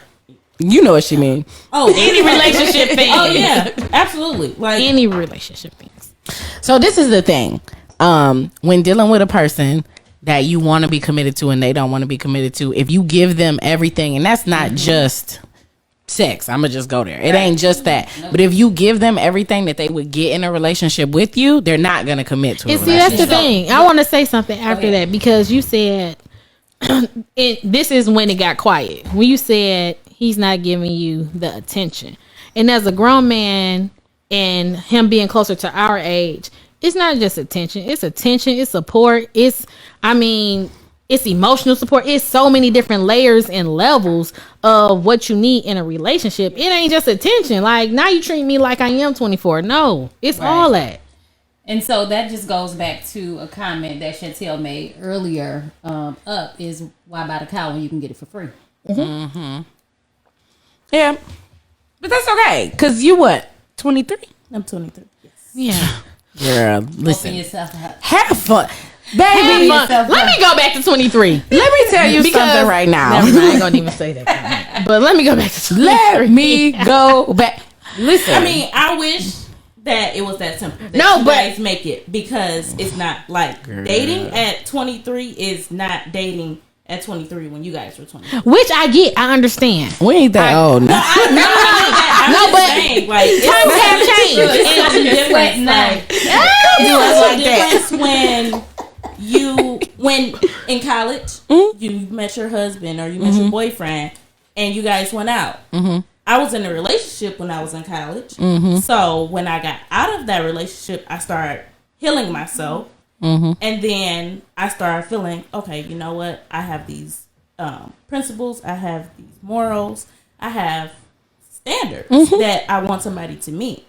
You know what she mean. Any relationship thing. Oh yeah, absolutely. Like Any relationship things. So this is the thing. When dealing with a person that you want to be committed to and they don't want to be committed to, if you give them everything, and that's not just sex, I'm gonna just go there. It ain't just that. But if you give them everything that they would get in a relationship with you, they're not gonna commit to a And see, relationship. that's the thing. I want to say something after that, because you said this is when it got quiet. When you said he's not giving you the attention, and as a grown man and him being closer to our age, it's not just attention. It's attention. It's support. It's emotional support. It's so many different layers and levels of what you need in a relationship. It ain't just attention. Like, now you treat me like I am 24. No, it's all that. And so that just goes back to a comment that Chantel made earlier. Up is why buy the cow when you can get it for free. Mm-hmm. Yeah, but that's okay. Cause you what? 23. I'm 23. Yes. Yeah. Girl, listen. Open yourself up. Have fun. Baby, Let me go back to 23. Let me tell you something right now. Never mind, I ain't gonna even say that. But let me go back to 23. Let me go back. Listen. I mean, I wish that it was that simple. That No, you but- guys make it, because it's not like dating at 23 is not dating at 23 when you guys were 20. Which I get, I understand. we ain't that old. No. I'm just saying, like, Times have changed. It's such a difference. It's such a difference when in college you met your husband or you met your boyfriend and you guys went out. I was in a relationship when I was in college. So when I got out of that relationship, I started healing myself. And then I started feeling, okay, you know what? I have these principles. I have these morals. I have standards that I want somebody to meet.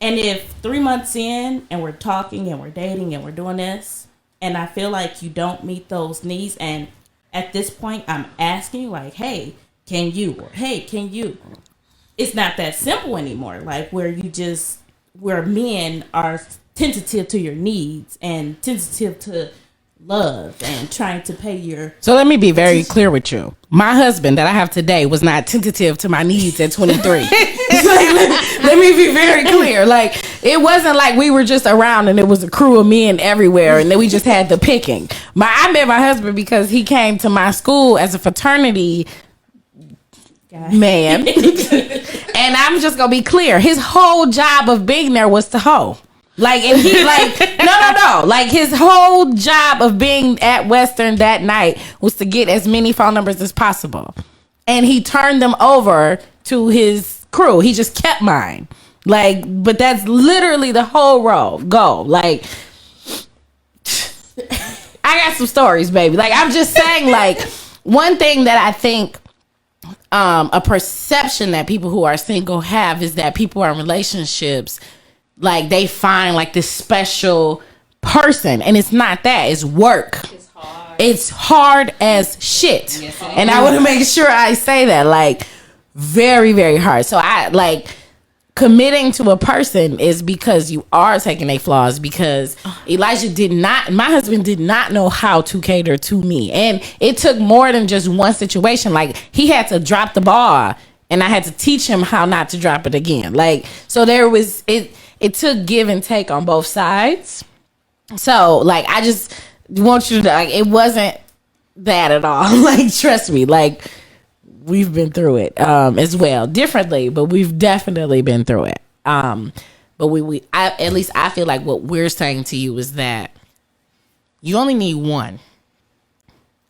And if 3 months in and we're talking and we're dating and we're doing this, and I feel like you don't meet those needs, and at this point I'm asking like, hey, can you? Or hey, can you? It's not that simple anymore. Like where men are tentative to your needs and tentative to love and trying to pay your... So let me be very clear with you. My husband that I have today was not tentative to my needs at 23. Let me be very clear. Like, it wasn't like we were just around and there was a crew of men everywhere and then we just had the picking. I met my husband because he came to my school as a fraternity man. And I'm just gonna be clear. His whole job of being there was to hoe. Like, and he like, no. Like, his whole job of being at Western that night was to get as many phone numbers as possible. And he turned them over to his crew. He just kept mine. Like, but that's literally the whole goal. Like, I got some stories, baby. Like, I'm just saying, like, one thing that I think a perception that people who are single have is that people are in relationships, like, they find like this special person, and it's not that. It's work. It's hard as shit. Yes, and I want to make sure I say that, like, very, very hard. So I like committing to a person is because you are taking their flaws, because my husband did not know how to cater to me. And it took more than just one situation. Like, he had to drop the ball and I had to teach him how not to drop it again. Like, so there was, it took give and take on both sides. So, like, I just want you to, like, it wasn't that at all. Like, trust me, like, we've been through it as well, differently, but we've definitely been through it. But at least I feel like what we're saying to you is that you only need one,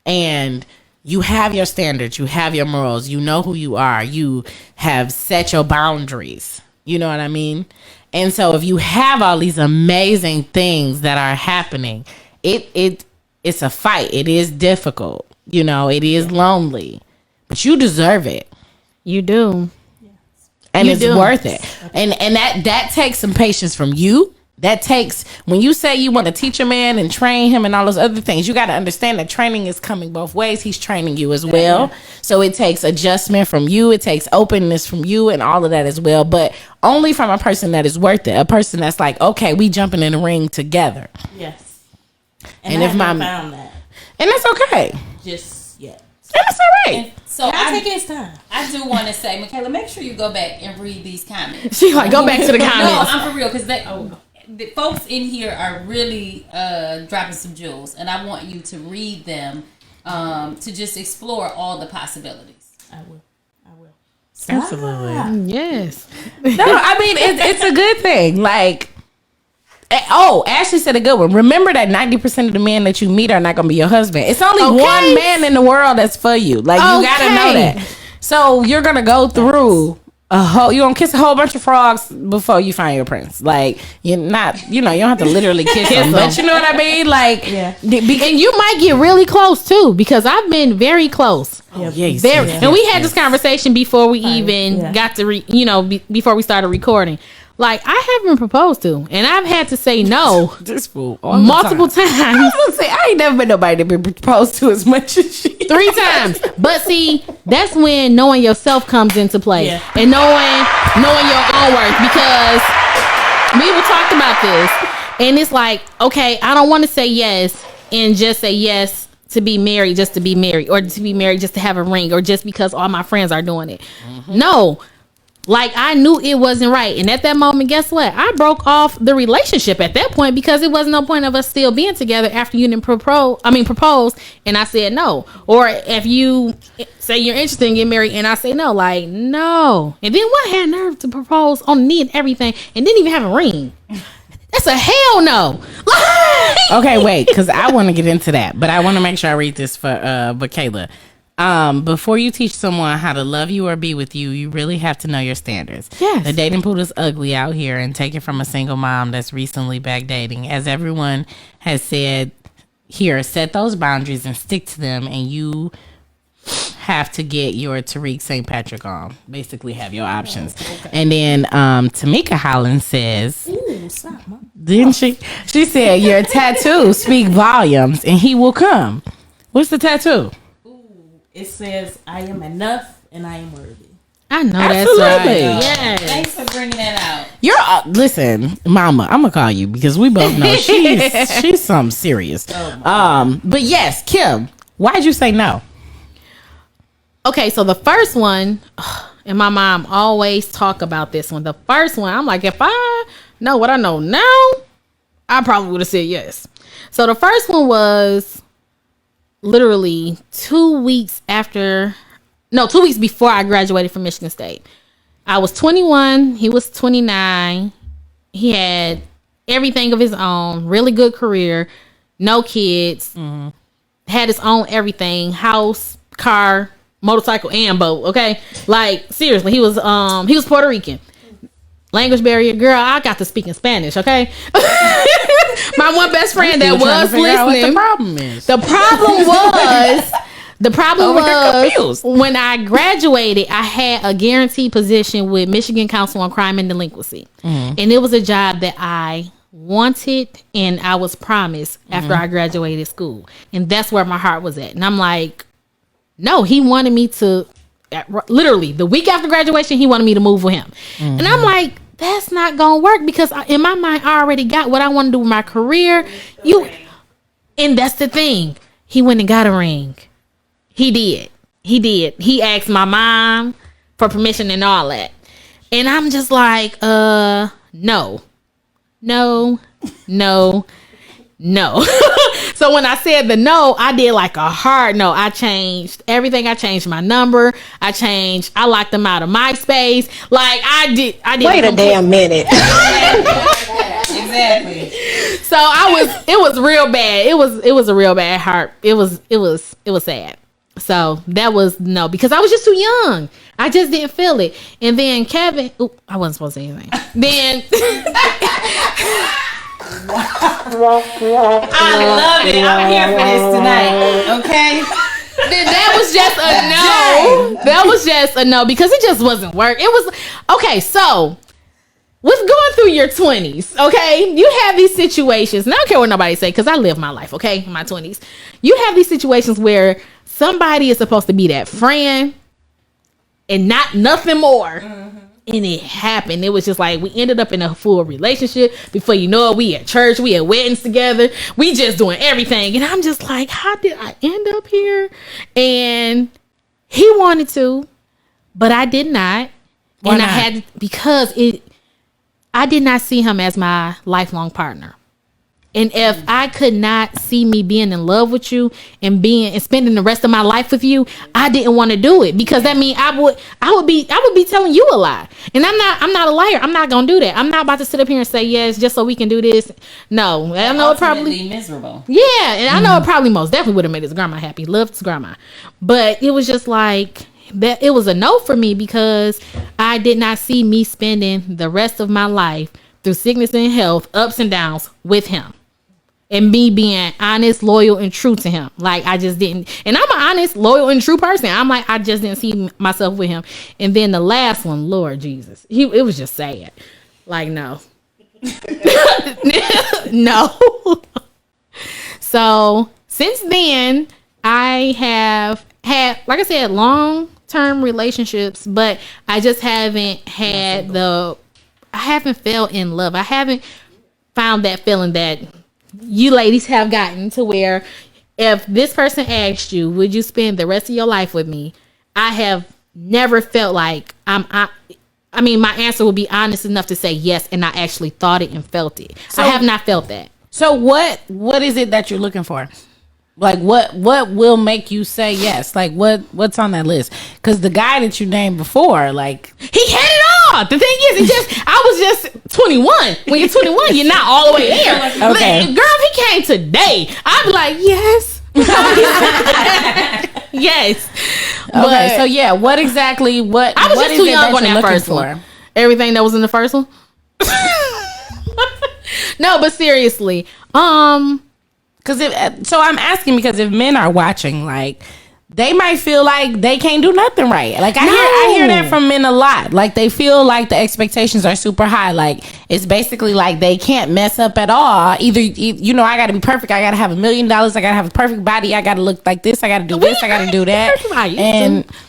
and you have your standards, you have your morals, you know who you are, you have set your boundaries. You know what I mean? And so if you have all these amazing things that are happening, it's a fight. It is difficult. You know, it is lonely. But you deserve it. You do. And it's worth it. And that takes some patience from you. That takes, when you say you want to teach a man and train him and all those other things, you got to understand that training is coming both ways. He's training you as well. So it takes adjustment from you. It takes openness from you and all of that as well. But only from a person that is worth it. A person that's like, okay, we jumping in the ring together. Yes. And I if haven't found that and that's okay. just yet. And that's all right. So I take his time. I do want to say, Michaela, make sure you go back and read these comments. She like, go back to the comments. No, I'm for real, because the folks in here are really dropping some jewels, and I want you to read them to just explore all the possibilities. I will. Absolutely. Yes. No, I mean, it's a good thing. Like, Ashley said a good one. Remember that 90% of the men that you meet are not going to be your husband. It's only one man in the world that's for you. Like, you got to know that. So you're going to go through you gonna kiss a whole bunch of frogs before you find your prince. Like, you're not, you don't have to literally kiss them, but you know what I mean? Like, Yeah. And you might get really close too, because I've been very close. yes, And we had this conversation before we even got to before we started recording. Like, I have been proposed to, and I've had to say no this fool multiple times. I was gonna say, I ain't never been nobody that been proposed to as much as she. 3 times. But see, that's when knowing yourself comes into play. Yeah. And knowing your own worth. Because we were talked about this. And it's like, okay, I don't want to say yes and just say yes to be married just to be married, or to be married just to have a ring, or just because all my friends are doing it. No. Like, I knew it wasn't right. And at that moment, guess what? I broke off the relationship at that point, because it wasn't no point of us still being together after you didn't propose, and I said no. Or if you say you're interested in getting married and I say no, like, no. And then what had nerve to propose on the knee and everything and didn't even have a ring? That's a hell no. Okay, wait, because I want to get into that, but I want to make sure I read this for Kayla. Before you teach someone how to love you or be with you, you really have to know your standards. Yes. The dating pool is ugly out here, and take it from a single mom that's recently back dating. As everyone has said here, set those boundaries and stick to them, and you have to get your Tariq St. Patrick on. Basically have your options. Okay. And then Tamika Holland says, Ooh, stop, Mom. didn't she? She said, your tattoo speak volumes and he will come. What's the tattoo? It says, I am enough and I am worthy. I know Absolutely. that's right. Yes. Thanks for bringing that out. You're listen, Mama. I'm gonna call you because we both know she's something serious. But yes, Kim, why'd you say no? Okay, so the first one, and my mom always talk about this one. The first one, I'm like, if I know what I know now, I probably would have said yes. So the first one was literally 2 weeks before I graduated from Michigan State. I was 21. He was 29. He had everything of his own, really good career, no kids, had his own everything, house, car, motorcycle, and boat. Okay, like seriously, he was Puerto Rican. Language barrier, girl. I got to speak in Spanish. Okay, my one best friend that was listening. The problem was when I graduated, I had a guaranteed position with Michigan Council on Crime and Delinquency, and it was a job that I wanted and I was promised after I graduated school, and that's where my heart was at. And I'm like, no, he wanted me to. Literally, the week after graduation, he wanted me to move with him, and I'm like, that's not gonna work because in my mind, I already got what I want to do with my career. And that's the thing. He went and got a ring. He did. He asked my mom for permission and all that. And I'm just like, no. So when I said the no, I did like a hard no. I changed everything. I changed my number. I locked him out of MySpace. Like I did. Wait a damn minute. Exactly. So it was real bad. It was a real bad heart. It was sad. So that was no, because I was just too young. I just didn't feel it. And then Kevin, I wasn't supposed to say anything. Then I love it. I'm here for this tonight. Okay. Then that was just a no. That was just a no because it just wasn't work. It was okay. So with going through your 20s, okay, you have these situations. And I don't care what nobody say because I live my life, okay, in my 20s. You have these situations where somebody is supposed to be that friend and not nothing more. And it happened. It was just like we ended up in a full relationship. Before you know it, we at church, we at weddings together. We just doing everything. And I'm just like, how did I end up here? And he wanted to, but I did not. Why and not? I had because I did not see him as my lifelong partner. And if I could not see me being in love with you and spending the rest of my life with you, I didn't want to do it because that means I would be telling you a lie. And I'm not a liar. I'm not gonna do that. I'm not about to sit up here and say yes just so we can do this. No, I know it probably miserable. Yeah, and I know it probably most definitely would have made his grandma happy. Loved his grandma, but it was just like that it was a no for me because I did not see me spending the rest of my life through sickness and health, ups and downs with him. And me being honest, loyal, and true to him. Like, I just didn't. And I'm an honest, loyal, and true person. I'm like, I just didn't see myself with him. And then the last one, Lord Jesus. It was just sad. Like, no. No. So, since then, I have had, like I said, long-term relationships. But I just haven't had I haven't fell in love. I haven't found that feeling that you ladies have gotten to where if this person asked you, would you spend the rest of your life with me? I have never felt like my answer would be honest enough to say yes, and I actually thought it and felt it. So, I have not felt that. So what is it that you're looking for? Like, what will make you say yes? Like, what's on that list? Because the guy that you named before, like, he had it all. The thing is, I was just 21. When you're 21, you're not all the way there. Okay. Girl, if he came today, I'd be like, yes. Yes. Okay, so yeah, what exactly, I was just too young on that first one. Everything that was in the first one? No, but seriously, because I'm asking because if men are watching, like, they might feel like they can't do nothing right. Like, I hear that from men a lot. Like, they feel like the expectations are super high. Like, it's basically like they can't mess up at all. Either, you know, I got to be perfect. I got to have $1 million. I got to have a perfect body. I got to look like this. I got to do this. I got to do that.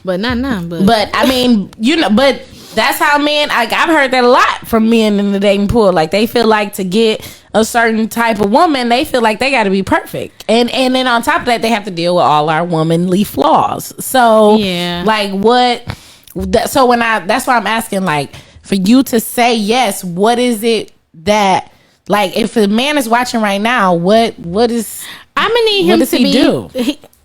But not. But I mean, you know, but that's how men, like, I've heard that a lot from men in the dating pool. Like, they feel like to get a certain type of woman, they feel like they got to be perfect. And then on top of that, they have to deal with all our womanly flaws. So, yeah. Like, that's why I'm asking, like, for you to say yes, what is it that, like, if a man is watching right now, what is, I'm gonna need him to do?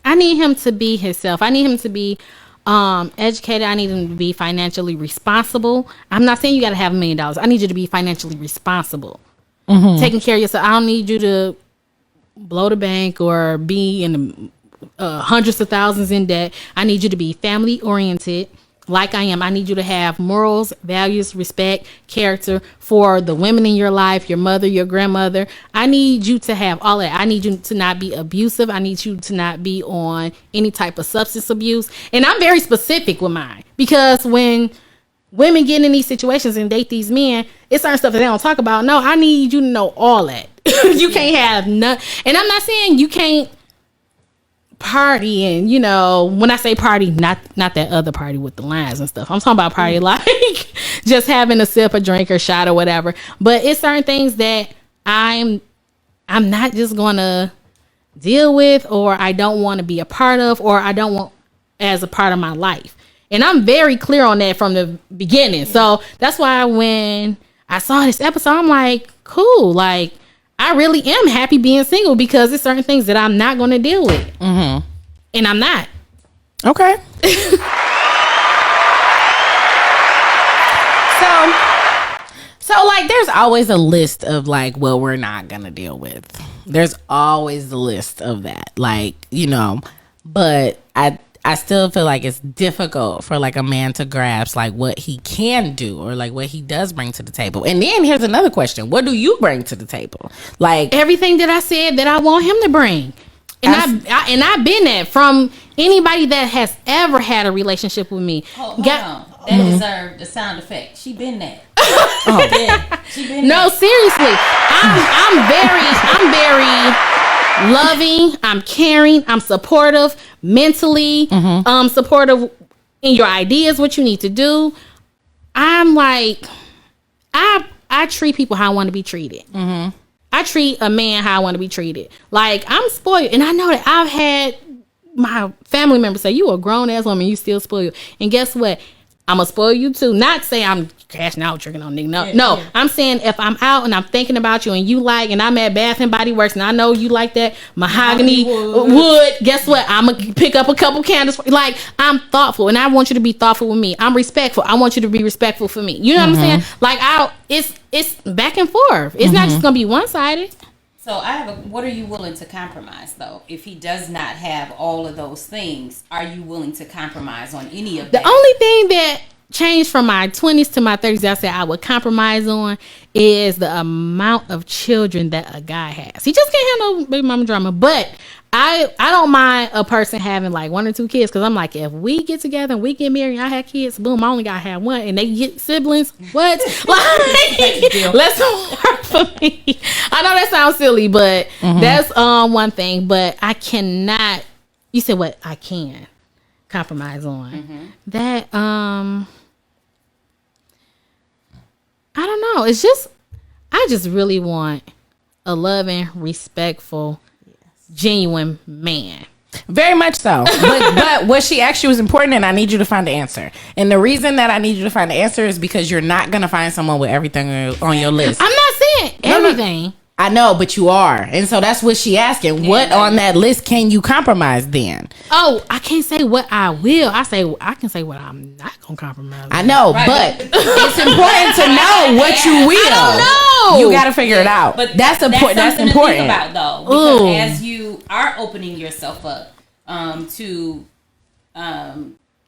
I need him to be himself. I need him to be educated. I need him to be financially responsible. I'm not saying you got to have $1 million. I need you to be financially responsible. Mm-hmm. Taking care of yourself. I don't need you to blow the bank or be in the hundreds of thousands in debt. I need you to be family oriented like I am. I need you to have morals, values, respect, character for the women in your life, your mother, your grandmother. I need you to have all that. I need you to not be abusive. I need you to not be on any type of substance abuse. And I'm very specific with mine because when women get in these situations and date these men, it's certain stuff that they don't talk about. No, I need you to know all that. You can't have none. And I'm not saying you can't party, and, you know, when I say party, not that other party with the lines and stuff. I'm talking about party like just having a sip, a drink, or shot or whatever. But it's certain things that I'm not just gonna deal with, or I don't want to be a part of, or I don't want as a part of my life. And I'm very clear on that from the beginning. So that's why when I saw this episode, I'm like, cool. Like, I really am happy being single because there's certain things that I'm not going to deal with. Mm-hmm. And I'm not. Okay. So like, there's always a list of, like, what we're not going to deal with. There's always a list of that. Like, you know, but I still feel like it's difficult for, like, a man to grasp, like, what he can do or, like, what he does bring to the table. And then here's another question. What do you bring to the table? Like, everything that I said that I want him to bring. And I've been that from anybody that has ever had a relationship with me. Hold on. That deserved the sound effect. She been that. Yeah, she been no, seriously. I'm very loving, I'm caring, I'm supportive mentally, supportive in your ideas, what you need to do. I'm like, I treat people how I want to be treated. Mm-hmm. I treat a man how I want to be treated. Like, I'm spoiled, and I know that I've had my family members say, you a grown ass woman, you still spoiled. And guess what? I'm gonna spoil you too. Not say I'm cashing out, tricking on nigga. No. I'm saying if I'm out and I'm thinking about you and you like, and I'm at Bath and Body Works and I know you like that mahogany wood. Guess what? I'm gonna pick up a couple candles. Like, I'm thoughtful, and I want you to be thoughtful with me. I'm respectful. I want you to be respectful for me. You know what I'm saying? Like, it's back and forth. It's not just gonna be one sided. So I have what are you willing to compromise though? If he does not have all of those things, are you willing to compromise on any of that? The only thing that changed from my 20s to my 30s I said I would compromise on is the amount of children that a guy has. He just can't have no baby mama drama. But I don't mind a person having like 1 or 2 kids, because I'm like, if we get together and we get married and I have kids, boom, I only gotta have 1 and they get siblings. What? Like, let's work for me. I know that sounds silly, but that's one thing. But I cannot. You said what I can compromise on. That I don't know. It's just I just really want a loving, respectful, genuine man. Very much so. But what she asked you was important, and I need you to find the answer. And the reason that I need you to find the answer is because you're not going to find someone with everything on your list. I'm not saying everything. I know, but you are. And so that's what she asking. What on that list can you compromise then? Oh, I can't say what I will. I can say what I'm not going to compromise on. I know, but it's important to know what you will. I don't know. You got to figure it out. But that's important. That's something important. to think about though, because as you are opening yourself up to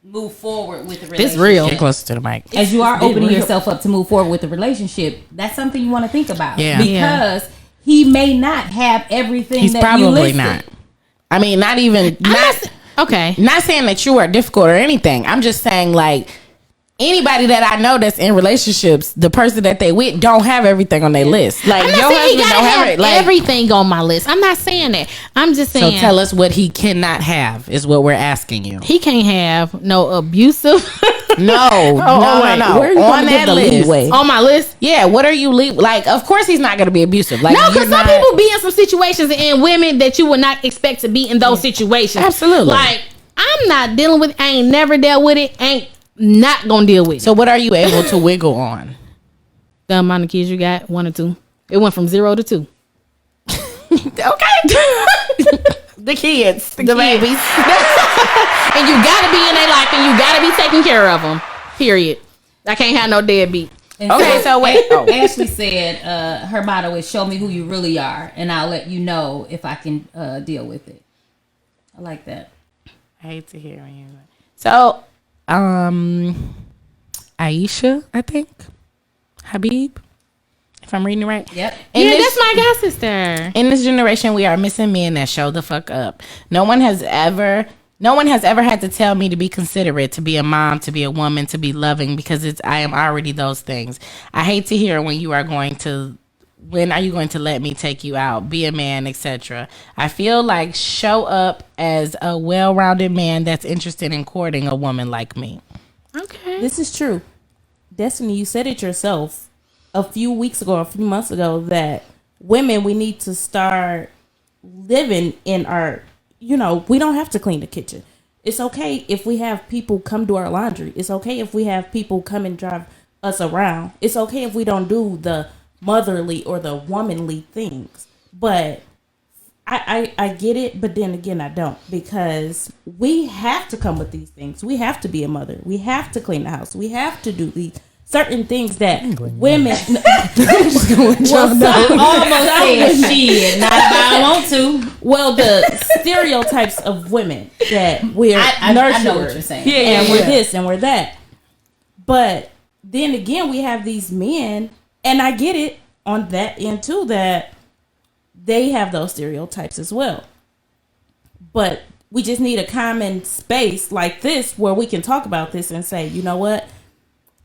move forward with the relationship. It's real. Get closer to the mic. As you are opening yourself up to move forward with the relationship, that's something you want to think about. Yeah. Because he may not have everything. He's that probably you listed. not. I mean, not even. Okay. Not saying that you are difficult or anything. I'm just saying, like, anybody that I know that's in relationships, the person that they with don't have everything on their list. Like, I'm your not saying he husband gotta don't have have it. Like, everything on my list. I'm not saying that. I'm just saying. so tell us what he cannot have is what we're asking you. He can't have no abusive. No. Where are you On gonna that get the list. leeway? On my list. Yeah, what are you like? Of course, he's not going to be abusive. Like, No, because you're some not- people be in some situations and women that you would not expect to be in those situations. Absolutely. Like, I'm not dealing with it. I ain't never dealt with it. Ain't not gonna deal with it. So, what are you able to wiggle on? The amount of kids you got, 1 or 2. It went from 0 to 2. Okay. The kids. The babies. And you gotta be in their life and you gotta be taking care of them. Period. I can't have no deadbeat. And Okay, so wait. Oh. Ashley said her motto is "Show me who you really are, and I'll let you know if I can deal with it." I like that. I hate to hear you. So, Aisha, I think. Habib, if I'm reading it right. Yep. In Yeah, this- that's my god sister. In this generation, we are missing men that show the fuck up. No one has ever had to tell me to be considerate, to be a mom, to be a woman, to be loving, because I am already those things. I hate to hear when are you going to let me take you out, be a man, etc. I feel like show up as a well-rounded man that's interested in courting a woman like me. Okay. This is true. Destiny, you said it yourself a few months ago, that women, we need to start living in our, we don't have to clean the kitchen. It's okay if we have people come do our laundry. It's okay if we have people come and drive us around. It's okay if we don't do the motherly or the womanly things. But I get it, but then again, I don't, because we have to come with these things. We have to be a mother. We have to clean the house. We have to do these certain things that women. Almost said shit. Not if I want to. Well, the stereotypes of women that we're I nurturers. know what you're saying. And we're this and we're that. But then again, we have these men, and I get it on that end too, that they have those stereotypes as well. But we just need a common space like this where we can talk about this and say, you know what?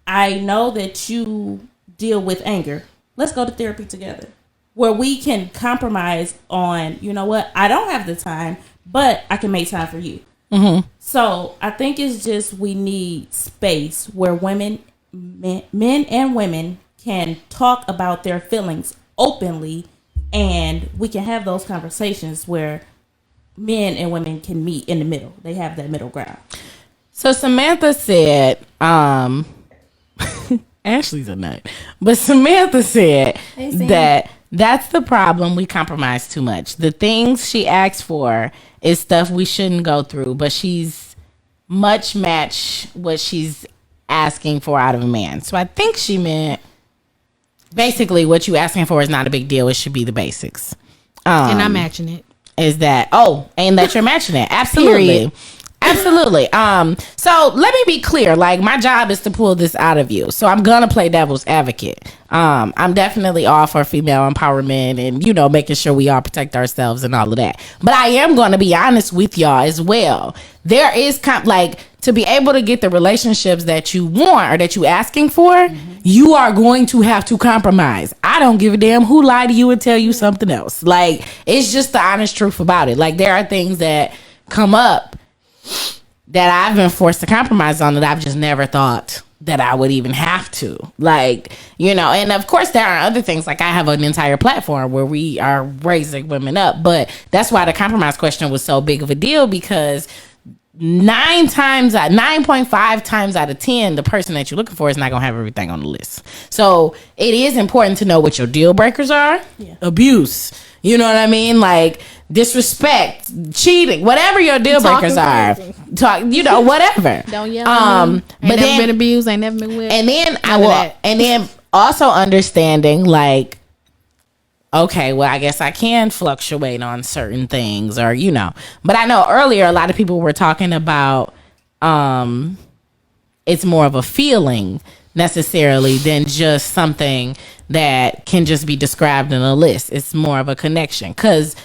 I know that you deal with anger. Let's go to therapy together, where we can compromise on, you know what? I don't have the time, but I can make time for you. Mm-hmm. So I think it's just we need space where men and women can talk about their feelings openly, and we can have those conversations where men and women can meet in the middle. They have that middle ground. So Samantha said, Ashley's a nut, but Samantha said that that's the problem. We compromise too much. The things she asks for is stuff we shouldn't go through, but she's much match what she's asking for out of a man. So I think she meant basically what you asking for is not a big deal. It should be the basics. And I'm matching it. Is that and that you're matching it. Absolutely. Period. Absolutely. So let me be clear. Like, my job is to pull this out of you. So I'm gonna play devil's advocate. I'm definitely all for female empowerment and, you know, making sure we all protect ourselves and all of that. But I am gonna be honest with y'all as well. There is to be able to get the relationships that you want or that you asking for, you are going to have to compromise. I don't give a damn who lied to you and tell you something else. Like, it's just the honest truth about it. Like, there are things that come up that I've been forced to compromise on that I've just never thought that I would even have to. Like, you know, and of course there are other things. Like, I have an entire platform where we are raising women up, but that's why the compromise question was so big of a deal, because 9.5 times out of 10, the person that you're looking for is not gonna have everything on the list. So it is important to know what your deal breakers are. Abuse, you know what I mean, like disrespect, cheating, whatever your deal breakers are. You know, whatever. Don't yell at me. Ain't never been abused, ain't never been whipped. And then and then also understanding, like, okay, well, I guess I can fluctuate on certain things, or, you know. But I know earlier a lot of people were talking about it's more of a feeling necessarily than just something that can just be described in a list. It's more of a connection, because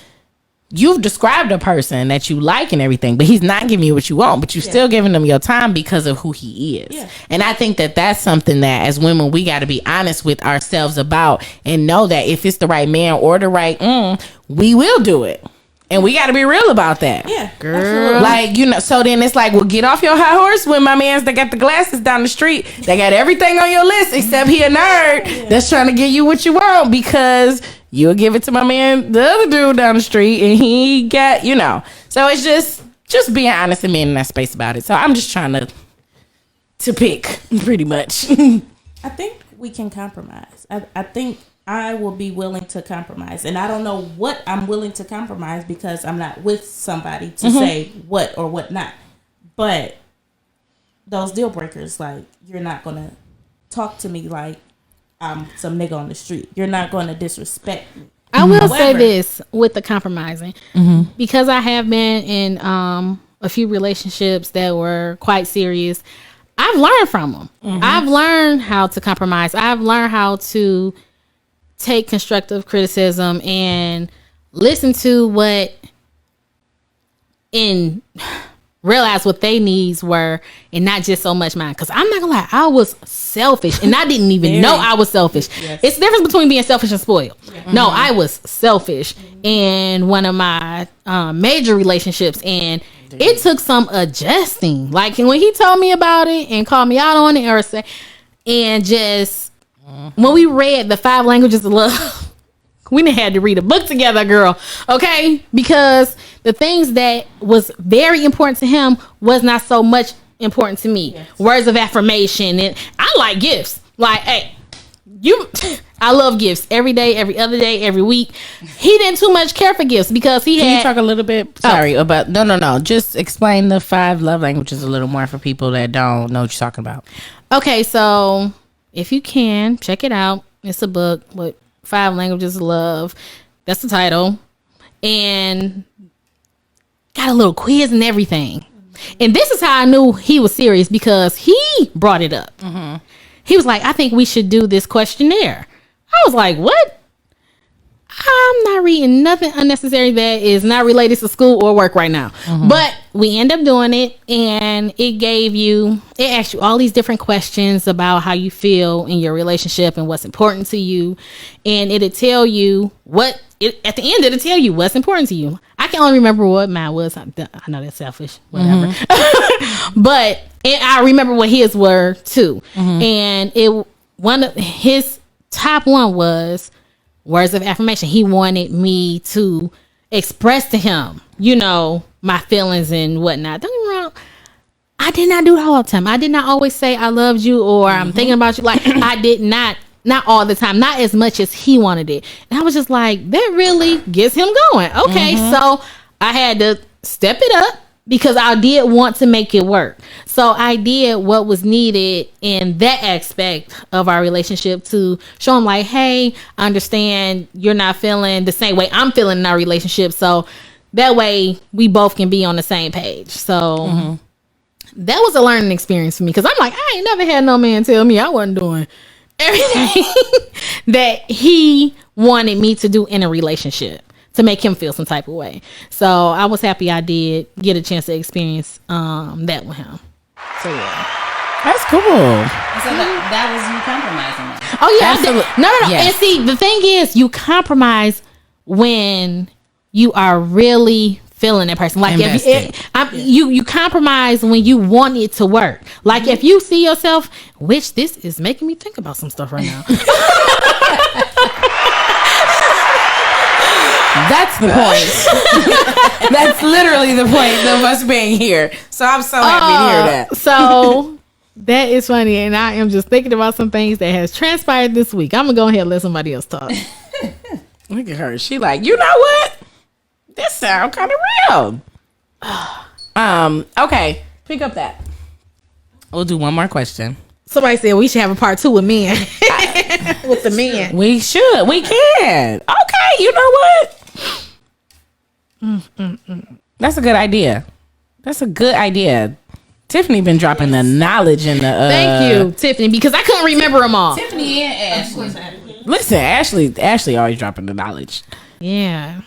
you've described a person that you like and everything, but he's not giving you what you want, but you're still giving him your time because of who he is. Yeah. And I think that that's something that as women, we got to be honest with ourselves about, and know that if it's the right man or the right, we will do it. And we got to be real about that. Yeah, girl. absolutely. Like, you know, so then it's like, well, get off your high horse when my man's that got the glasses down the street. They got everything on your list except he a nerd that's trying to get you what you want, because you'll give it to my man, the other dude down the street, and he got, you know. So it's just being honest and being in that space about it. So I'm just trying to pick, pretty much. I think we can compromise. I think I will be willing to compromise. And I don't know what I'm willing to compromise, because I'm not with somebody to say what or what not. But those deal breakers, like, you're not going to talk to me like I'm some nigga on the street. You're not going to disrespect me. I will say this with the compromising, because I have been in a few relationships that were quite serious. I've learned from them. I've learned how to compromise. I've learned how to take constructive criticism and listen to and realize what they needs were, and not just so much mine. Because I'm not gonna lie, I was selfish, and I didn't even know I was selfish. It's the difference between being selfish and spoiled. No, I was selfish in one of my major relationships, and it took some adjusting. Like, when he told me about it and called me out on it, or say, and just when we read the 5 languages of love, we didn't had to read a book together, girl. Okay, because the things that was very important to him was not so much important to me. Words of affirmation, and I like gifts. Like, hey, I love gifts every day, every other day, every week. He didn't too much care for gifts, because he Can you talk a little bit? Sorry, about no. Just explain the 5 love languages a little more for people that don't know what you're talking about. Okay, so if you can, check it out. It's a book with 5 languages of love. That's the title. And got a little quiz and everything. And this is how I knew he was serious, because he brought it up. He was like, I think we should do this questionnaire. I was like, what? I'm not reading nothing unnecessary that is not related to school or work right now. But we end up doing it, and it asked you all these different questions about how you feel in your relationship and what's important to you. And it'll tell you at the end, it'll tell you what's important to you. I can only remember what mine was. I know that's selfish, whatever. But I remember what his were too. And one of his top one was words of affirmation. He wanted me to express to him, you know, my feelings and whatnot. Don't get me wrong, I did not do it all the time. I did not always say I loved you or I'm thinking about you. Like, I did not all the time, not as much as he wanted it. And I was just like, that really gets him going. Okay, so I had to step it up because I did want to make it work. So I did what was needed in that aspect of our relationship to show him like, hey, I understand you're not feeling the same way I'm feeling in our relationship. So that way we both can be on the same page. So that was a learning experience for me, because I'm like, I ain't never had no man tell me I wasn't doing everything that he wanted me to do in a relationship to make him feel some type of way. So I was happy I did get a chance to experience that with him. So yeah, That's cool. So that was you compromising that. oh yeah, Absolutely. no. Yes. And see, the thing is, you compromise when you are really feeling that person. Like Invested. you compromise when you want it to work. Like if you see yourself, which this is making me think about some stuff right now. That's the point. That's literally the point of us being here. So I'm so happy to hear that. So that is funny, and I am just thinking about some things that has transpired this week. I'm gonna go ahead and let somebody else talk. Look at her. She like, you know what? This sound kind of real. Okay. Pick up that. We'll do one more question. Somebody said we should have a part 2 with men. With the men. We should. We can. Okay. You know what? That's a good idea. That's a good idea. Tiffany been dropping the knowledge in the. Thank you, Tiffany, because I couldn't remember them all. Tiffany and Ashley. Listen, Ashley always dropping the knowledge. Yeah.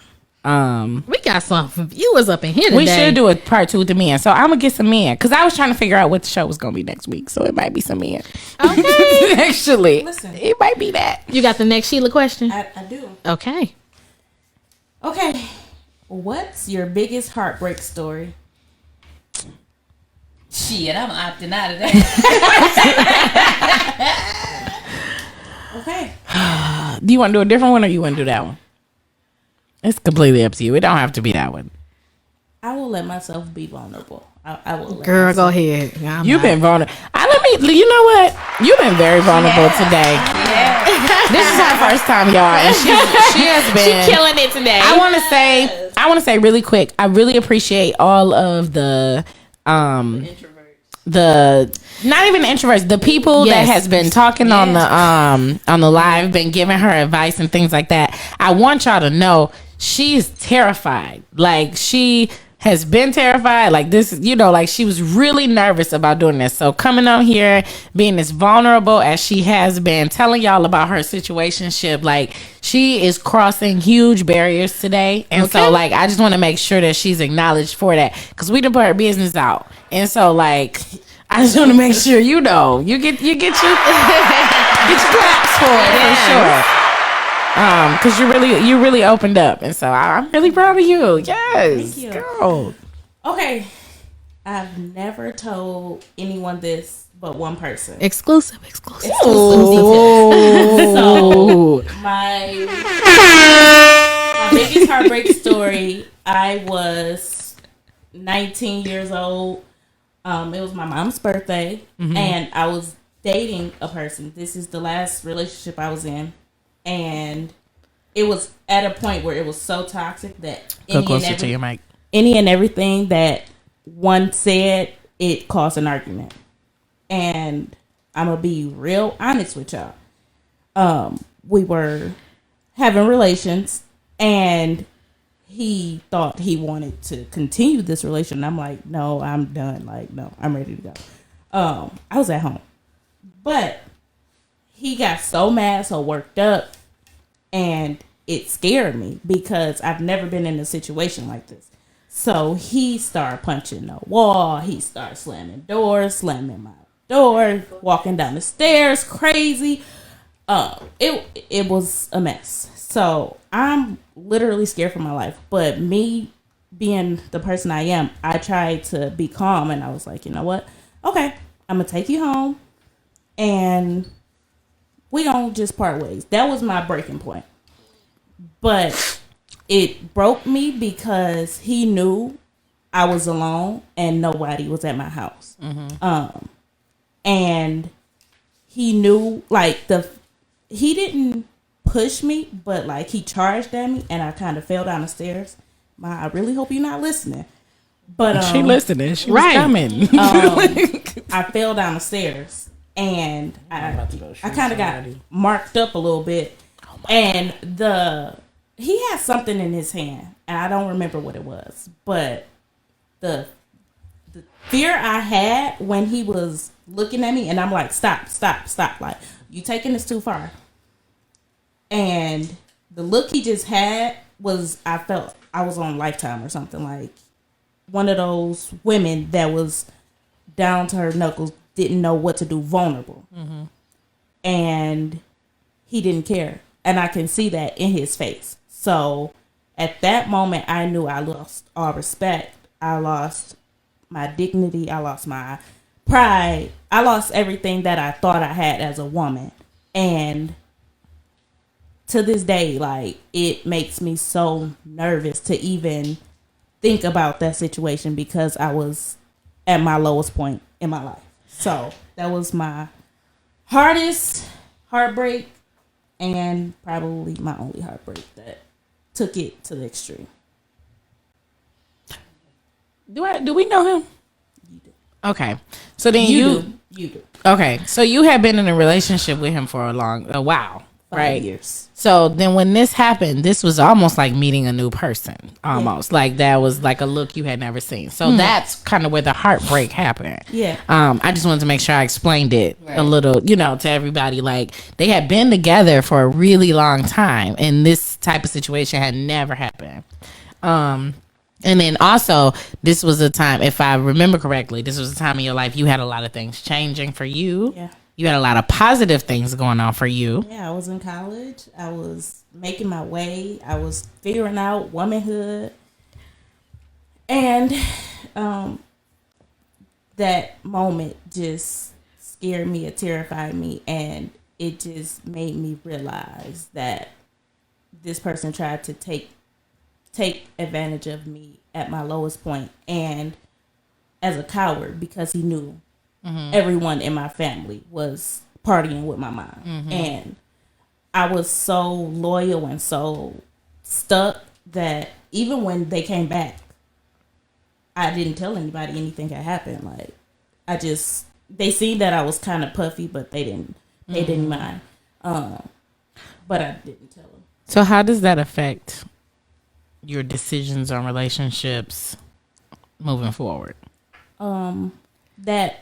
We got some viewers up in here today. We should do a part 2 with the men. So I'm gonna get some men, because I was trying to figure out what the show was gonna be next week. So it might be some men. Okay. Actually, Listen. it might be that. You got the next Sheila question? I do. Okay. Okay. What's your biggest heartbreak story? Shit, I'm opting out of that. Okay. Do you want to do a different one, or you want to do that one? It's completely up to you. It don't have to be that one. I will let myself be vulnerable. I will. Let Girl, myself. go ahead. You've been vulnerable. You know what? You've been very vulnerable today. This is her first time, y'all, and she has been killing it today. I want to say really quick, I really appreciate all of the not even the introverts, the people that has been talking on the live, been giving her advice and things like that. I want y'all to know she's terrified. Like, she has been terrified. Like, this, like, she was really nervous about doing this. So coming on here, being as vulnerable as she has been, telling y'all about her situationship, like, she is crossing huge barriers today. And so, like, I just want to make sure that she's acknowledged for that, because we done put her business out. And so, like, I just want to make sure you get your get your claps for it, for sure. Because you really opened up, and so I'm really proud of you. Yes, Thank you. girl. Okay. I've never told anyone this but one person. Exclusive. Oh. So my biggest heartbreak story. I was 19 years old. It was my mom's birthday, and I was dating a person. This is the last relationship I was in, and it was at a point where it was so toxic that Go closer to your mic. any and everything that one said, it caused an argument. And I'm gonna be real honest with y'all. We were having relations, and he thought he wanted to continue this relation. I'm like, no, I'm done. Like, no, I'm ready to go. I was at home, but he got so mad, so worked up, and it scared me because I've never been in a situation like this. So he started punching the wall. He started slamming doors, slamming my door, walking down the stairs, crazy. It was a mess. So I'm literally scared for my life. But me being the person I am, I tried to be calm, and I was like, you know what? Okay, I'm gonna take you home, and we gonna just part ways. That was my breaking point. But it broke me because he knew I was alone and nobody was at my house. And he knew, like, he didn't push me, but like he charged at me, and I kind of fell down the stairs. I really hope you're not listening. But she listening. She was Right. coming. I fell down the stairs and I kind of got marked up a little bit. And he had something in his hand, and I don't remember what it was, but the fear I had when he was looking at me, and I'm like, stop, like, you taking this too far. And the look he just had was, I felt I was on Lifetime or something, like one of those women that was down to her knuckles, didn't know what to do, vulnerable. And he didn't care. And I can see that in his face. So at that moment, I knew I lost all respect. I lost my dignity. I lost my pride. I lost everything that I thought I had as a woman. And to this day, like, it makes me so nervous to even think about that situation because I was at my lowest point in my life. So that was my hardest heartbreak and probably my only heartbreak that took it to the extreme. Do we know him? You do. Okay. So then You do. Okay. So you have been in a relationship with him for a while, 5 right? years. So then when this happened, this was almost like meeting a new person. Almost. Like that was like a look you had never seen. So that's kind of where the heartbreak happened. Yeah. I just wanted to make sure I explained it a little, to everybody. Like they had been together for a really long time and this type of situation had never happened. And then also, this was a time, if I remember correctly, this was a time in your life you had a lot of things changing for you. Yeah. You had a lot of positive things going on for you. Yeah, I was in college. I was making my way. I was figuring out womanhood. And that moment just scared me, it terrified me, and it just made me realize that this person tried to take advantage of me at my lowest point, and as a coward, because he knew everyone in my family was partying with my mom. And I was so loyal and so stuck that even when they came back, I didn't tell anybody anything had happened. Like, they seen that I was kind of puffy, but they didn't mind. But I didn't tell them. So how does that affect your decisions on relationships moving forward? That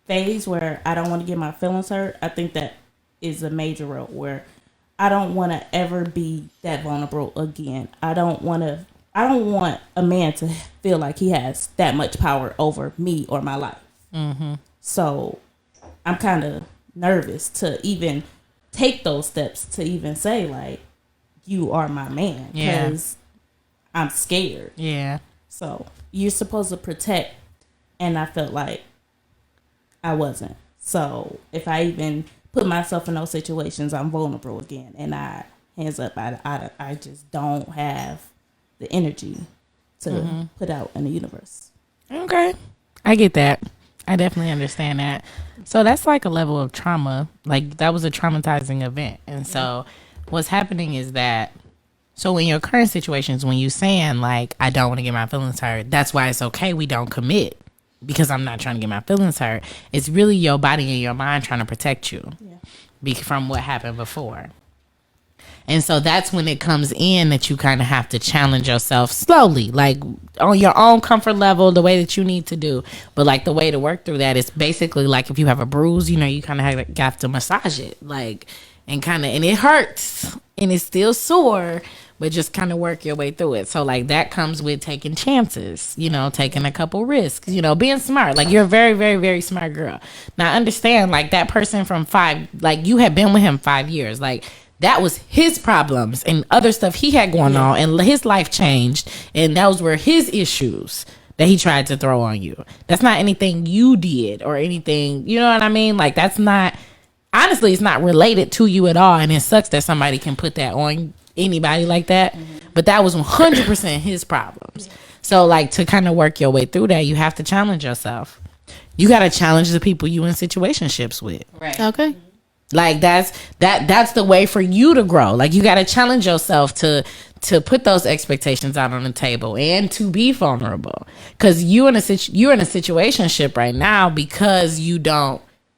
phase where I don't want to get my feelings hurt, I think that is a major role where I don't want to ever be that vulnerable again. I don't want a man to feel like he has that much power over me or my life. So I'm kind of nervous to even take those steps to even say, like, you are my man, because I'm scared. Yeah. So you're supposed to protect, and I felt like I wasn't. So if I even put myself in those situations, I'm vulnerable again. And hands up, I just don't have the energy to put out in the universe. Okay. I get that. I definitely understand that. So that's like a level of trauma. Like that was a traumatizing event. And so what's happening is that, so in your current situations, when you saying like, I don't want to get my feelings hurt, that's why it's okay we don't commit, because I'm not trying to get my feelings hurt. It's really your body and your mind trying to protect you from what happened before. And so that's when it comes in that you kind of have to challenge yourself slowly, like on your own comfort level, the way that you need to do. But like the way to work through that is basically like if you have a bruise, you kind of have to massage it, like, and it hurts and it's still sore, but just kind of work your way through it. So like that comes with taking chances, taking a couple risks, being smart. Like you're a very, very, very smart girl. Now understand, like that person from like you had been with him 5 years, like that was his problems and other stuff he had going on, and his life changed, and those were his issues that he tried to throw on you. That's not anything you did or anything, you know what I mean? Like that's not, honestly, it's not related to you at all, and it sucks that somebody can put that on anybody like that, but that was 100% his problems. So like to kind of work your way through that, you have to challenge yourself. You got to challenge the people you in situationships with. Right. Okay. Like that's the way for you to grow. Like you got to challenge yourself to to put those expectations out on the table and to be vulnerable, because you're in a situationship right now because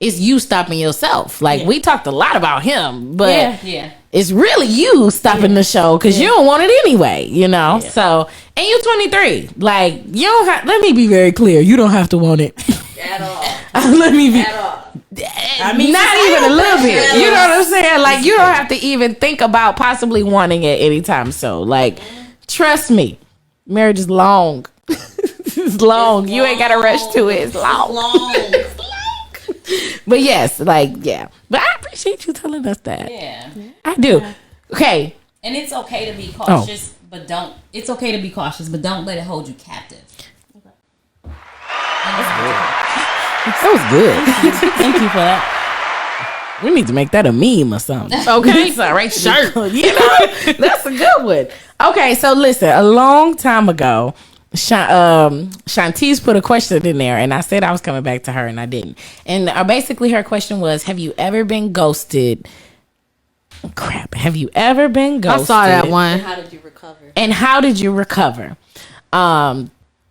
it's you stopping yourself. Like we talked a lot about him, but it's really you stopping the show because you don't want it anyway, you know. So, and you're 23. Like you don't have. Let me be very clear. You don't have to want it At all. let me be. At all. I mean, not even a little bit. You know what I'm saying? Like you don't have to even think about possibly wanting it anytime soon. Like, trust me, marriage is long. It's long. You ain't got to rush to it. It's long. But yes, like, yeah. But I appreciate you telling us that. Yeah. I do. Okay. And it's okay to be cautious, but don't let it hold you captive. That was good. Thank you for that. We need to make that a meme or something. Okay. It's all right, shirt. You know, that's a good one. Okay, so listen, a long time ago, Shantice put a question in there, and I said I was coming back to her, and I didn't. And basically, her question was, "Have you ever been ghosted?" Crap. Have you ever been ghosted? I saw that one. How did you recover? And how did you recover?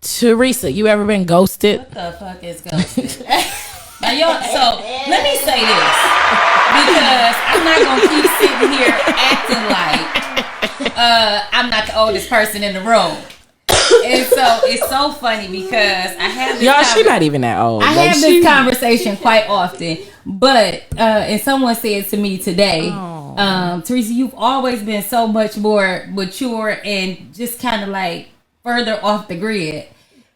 Teresa, you ever been ghosted? What the fuck is ghosted? Now, so let me say this, because I'm not gonna keep sitting here acting like I'm not the oldest person in the room. And so it's so funny because I have this She's not even that old. I have this conversation quite often, but and someone said to me today, Teresa, you've always been so much more mature and just kind of like further off the grid.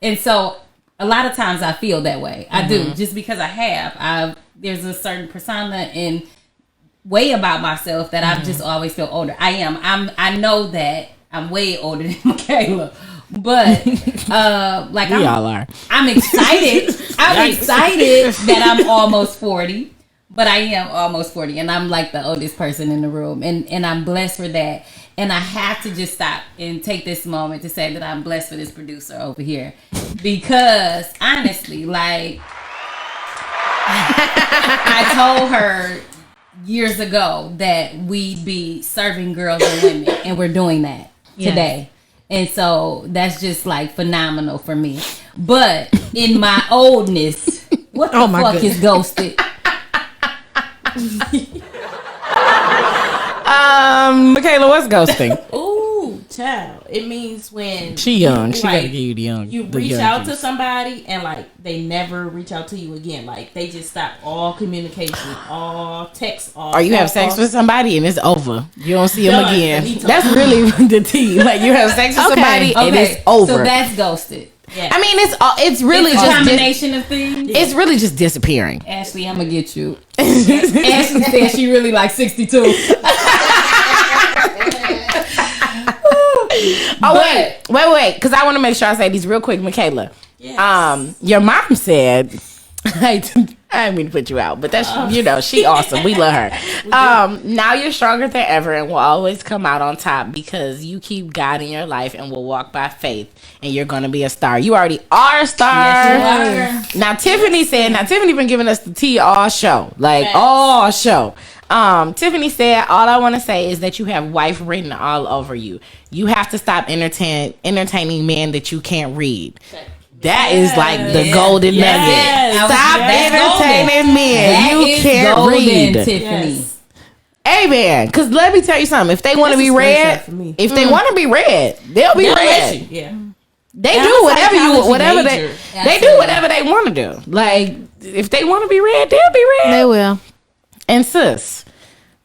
And so a lot of times I feel that way. I do, just because there's a certain persona and way about myself that I've just always felt older. I know that I'm way older than Michaela. But like we all are. I'm excited. I'm excited that I'm almost 40. But I am almost 40 and I'm like the oldest person in the room. And I'm blessed for that. And I have to just stop and take this moment to say that I'm blessed for this producer over here. Because honestly, like I told her years ago that we'd be serving girls and women, and we're doing that today. And so that's just like phenomenal for me. But in my oldness, what the fuck is ghosted? Michaela, what's ghosting? Ooh, child. It means when She young. She like, gotta give you the young. You the reach young out juice. to somebody and like they never reach out to you again. Like they just stop all communication, all text, all. Or you have sex with somebody and it's over. You don't see them again. That's really the tea. Like you have sex with somebody and it's over. So that's ghosted. Yeah. I mean, it's really It's a just combination of things. it's really just disappearing. Ashley, I'm gonna get you. Ashley said she really like 62. Wait, because I want to make sure I say these real quick, Michaela. Yes. Your mom said, I didn't mean to put you out, but that's she awesome. We love her. Now you're stronger than ever and will always come out on top because you keep God in your life and will walk by faith, and you're gonna be a star. You already are a star. Yes, you are. Now Tiffany been giving us the tea all show, all show. Tiffany said, all I want to say is that you have wife written all over you. You have to stop entertaining men that you can't read. That is like the golden nugget. Stop entertaining men you can't read. Tiffany. Yes. Amen. Because let me tell you something. If they want to be read, they'll be read. Yeah. They do whatever they do whatever they want to do. Like if they want to be read, they'll be read. They will. And sis,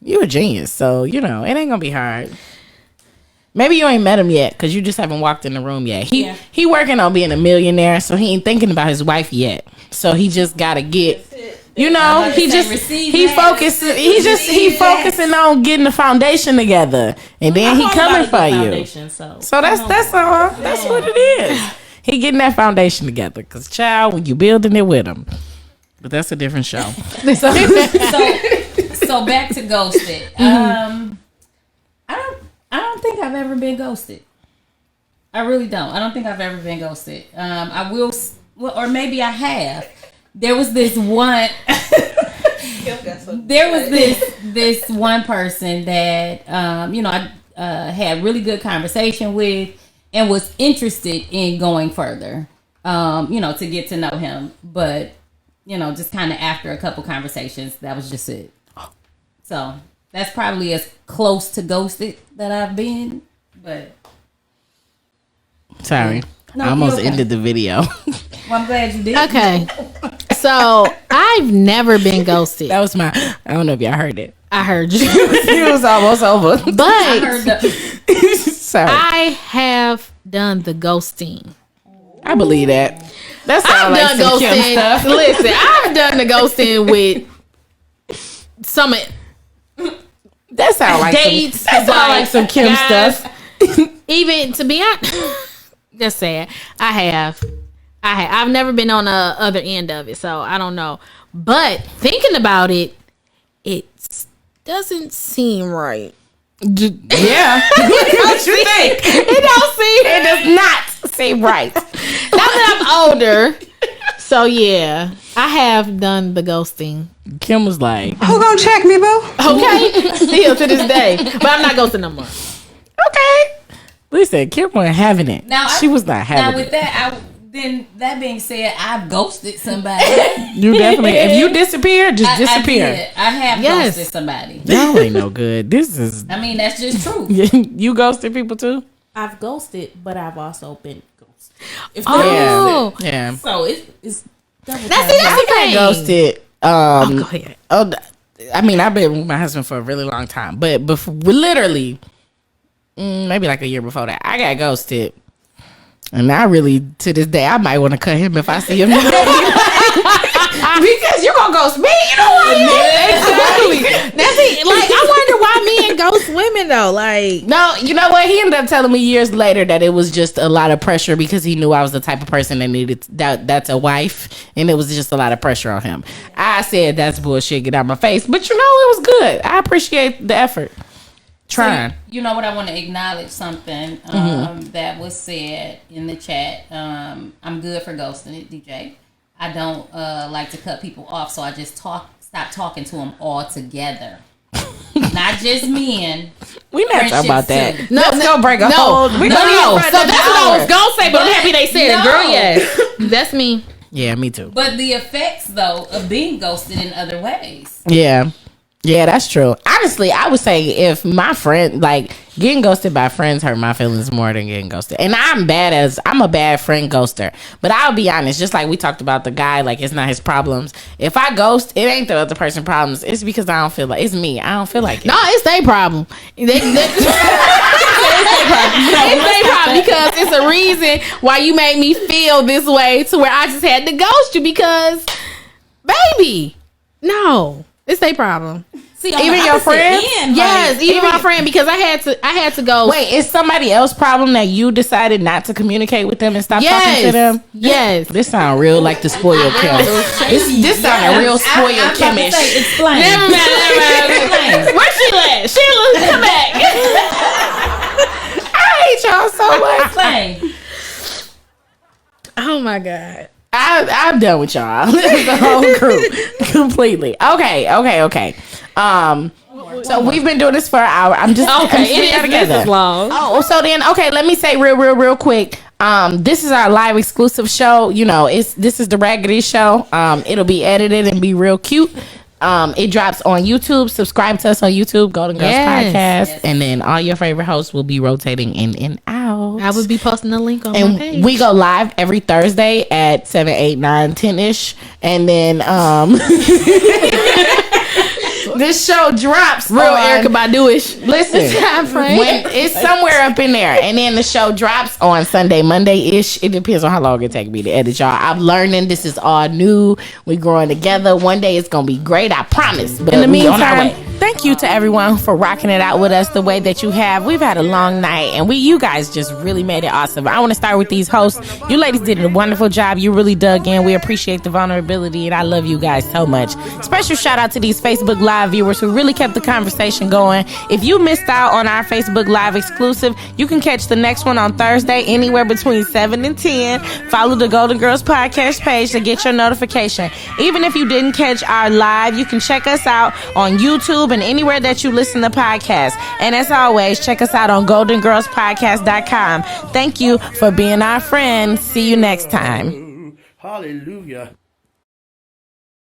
you a genius, so it ain't gonna be hard. Maybe you ain't met him yet because you just haven't walked in the room yet. He working on being a millionaire, so he ain't thinking about his wife yet. So he just gotta get, he focusing on getting the foundation together, and then he coming for you. So that's all. That's what it is. He getting that foundation together, because child, when you building it with him. But that's a different show. So back to ghosted. I don't think I've ever been ghosted. I really don't. I don't think I've ever been ghosted. I will, or maybe I have. There was this one. There was this one person that had really good conversation with and was interested in going further, to get to know him. But, just kind of after a couple conversations, that was just it. So that's probably as close to ghosted that I've been. But sorry, No, I almost okay. ended the video. Well, I'm glad you did. Okay. So I've never been ghosted. That was I don't know if y'all heard it. I heard you. It was almost over. I But heard the, Sorry. I have done the ghosting. I believe that. That I've sounds like done some Kim ghosting. stuff. Listen, I've done the ghosting with some That sounds like dates. That sounds like some Kim guys, stuff. Even to be honest, just saying, I've never been on the other end of it, so I don't know. But thinking about it, it doesn't seem right. Yeah. What you think? It don't seem. It does not seem right. Now that I'm older, so yeah, I have done the ghosting. Kim was like, Who gonna check me, boo? Okay, still to this day, but I'm not ghosting no more. okay. Listen, Kim wasn't having it. She was not having now with it. that, then that being said, I've ghosted somebody. You definitely, if you disappear, just disappear. I have Yes. ghosted somebody. Y'all ain't no good. This is, I mean, that's just true. you ghosted people too? I've ghosted, but I've also been ghosted. If Oh, Yeah. so it's double That's time. it. That's the I thing. ghosted. Go ahead. I mean, I've been with my husband for a really long time, but before, literally, maybe like a year before that, I got ghosted. And I really, to this day, I might want to cut him if I see him. Because you're going to ghost me. You know what? Exactly. That's it. Like, I wonder why men ghost women though. Like, No, you know what? He ended up telling me years later that it was just a lot of pressure because he knew I was the type of person that needed that's a wife, and it was just a lot of pressure on him. I said that's bullshit. Get out my face. But it was good. I appreciate the effort. Trying. So, you know what? I want to acknowledge something that was said in the chat. I'm good for ghosting it, DJ. I don't like to cut people off, so I just stop talking to them altogether. Not just men. We not talking about that. Friendships, no, Let's go break a whole. no. So that's what I was gonna say, but I'm happy they said it, girl. Yes, that's me. Yeah, me too. But the effects, though, of being ghosted in other ways. Yeah. Yeah, that's true. Honestly, I would say if my friend, like, getting ghosted by friends hurt my feelings more than getting ghosted. And I'm a bad friend ghoster. But I'll be honest, just like we talked about the guy, like, it's not his problems. If I ghost, it ain't the other person's problems. It's because I don't feel like, it's me. I don't feel like it. No, it's their problem. It's their problem because it's a reason why you made me feel this way to where I just had to ghost you because, baby, no, it's their problem. See, Even your friends? Yes, even my friend, because I had to go. Wait, is somebody else's problem that you decided not to communicate with them and stop talking to them? Yes. This sound real like the spoiled Kim. This sounded real spoiled Kimish. Explain. Never mind. Where's Sheila at? Sheila, come back. I hate y'all so much. Explain. Oh my God. I'm done with y'all. The whole crew. Completely. Okay. So we've been doing this for an hour. I'm just This is long. Oh, so then, okay, let me say real quick. This is our live exclusive show. This is the Raggedy Show. It'll be edited and be real cute. It drops on YouTube. Subscribe to us on YouTube, Golden Girls Podcast. Yes. And then all your favorite hosts will be rotating in and out. I would be posting the link on my page. And we go live every Thursday at 7, 8, 9, 10-ish. And then this show drops Real on, Erica Badu-ish. Listen, Time frame. when it's somewhere up in there. And then the show drops on Sunday, Monday-ish. It depends on how long it take me to edit, y'all. I'm learning. This is all new. We growing together. One day it's going to be great. I promise. But In the we on our meantime, way. thank you to everyone for rocking it out with us the way that you have. We've had a long night, and you guys just really made it awesome. I want to start with these hosts. You ladies did a wonderful job. You really dug in. We appreciate the vulnerability, and I love you guys so much. Special shout out to these Facebook Live viewers who really kept the conversation going. If you missed out on our Facebook Live exclusive, you can catch the next one on Thursday anywhere between 7 and 10. Follow the Golden Girls Podcast page to get your notification. Even if you didn't catch our live, you can check us out on YouTube and anywhere that you listen to podcasts. And as always, check us out on goldengirlspodcast.com. Thank you for being our friend. See you next time. Hallelujah.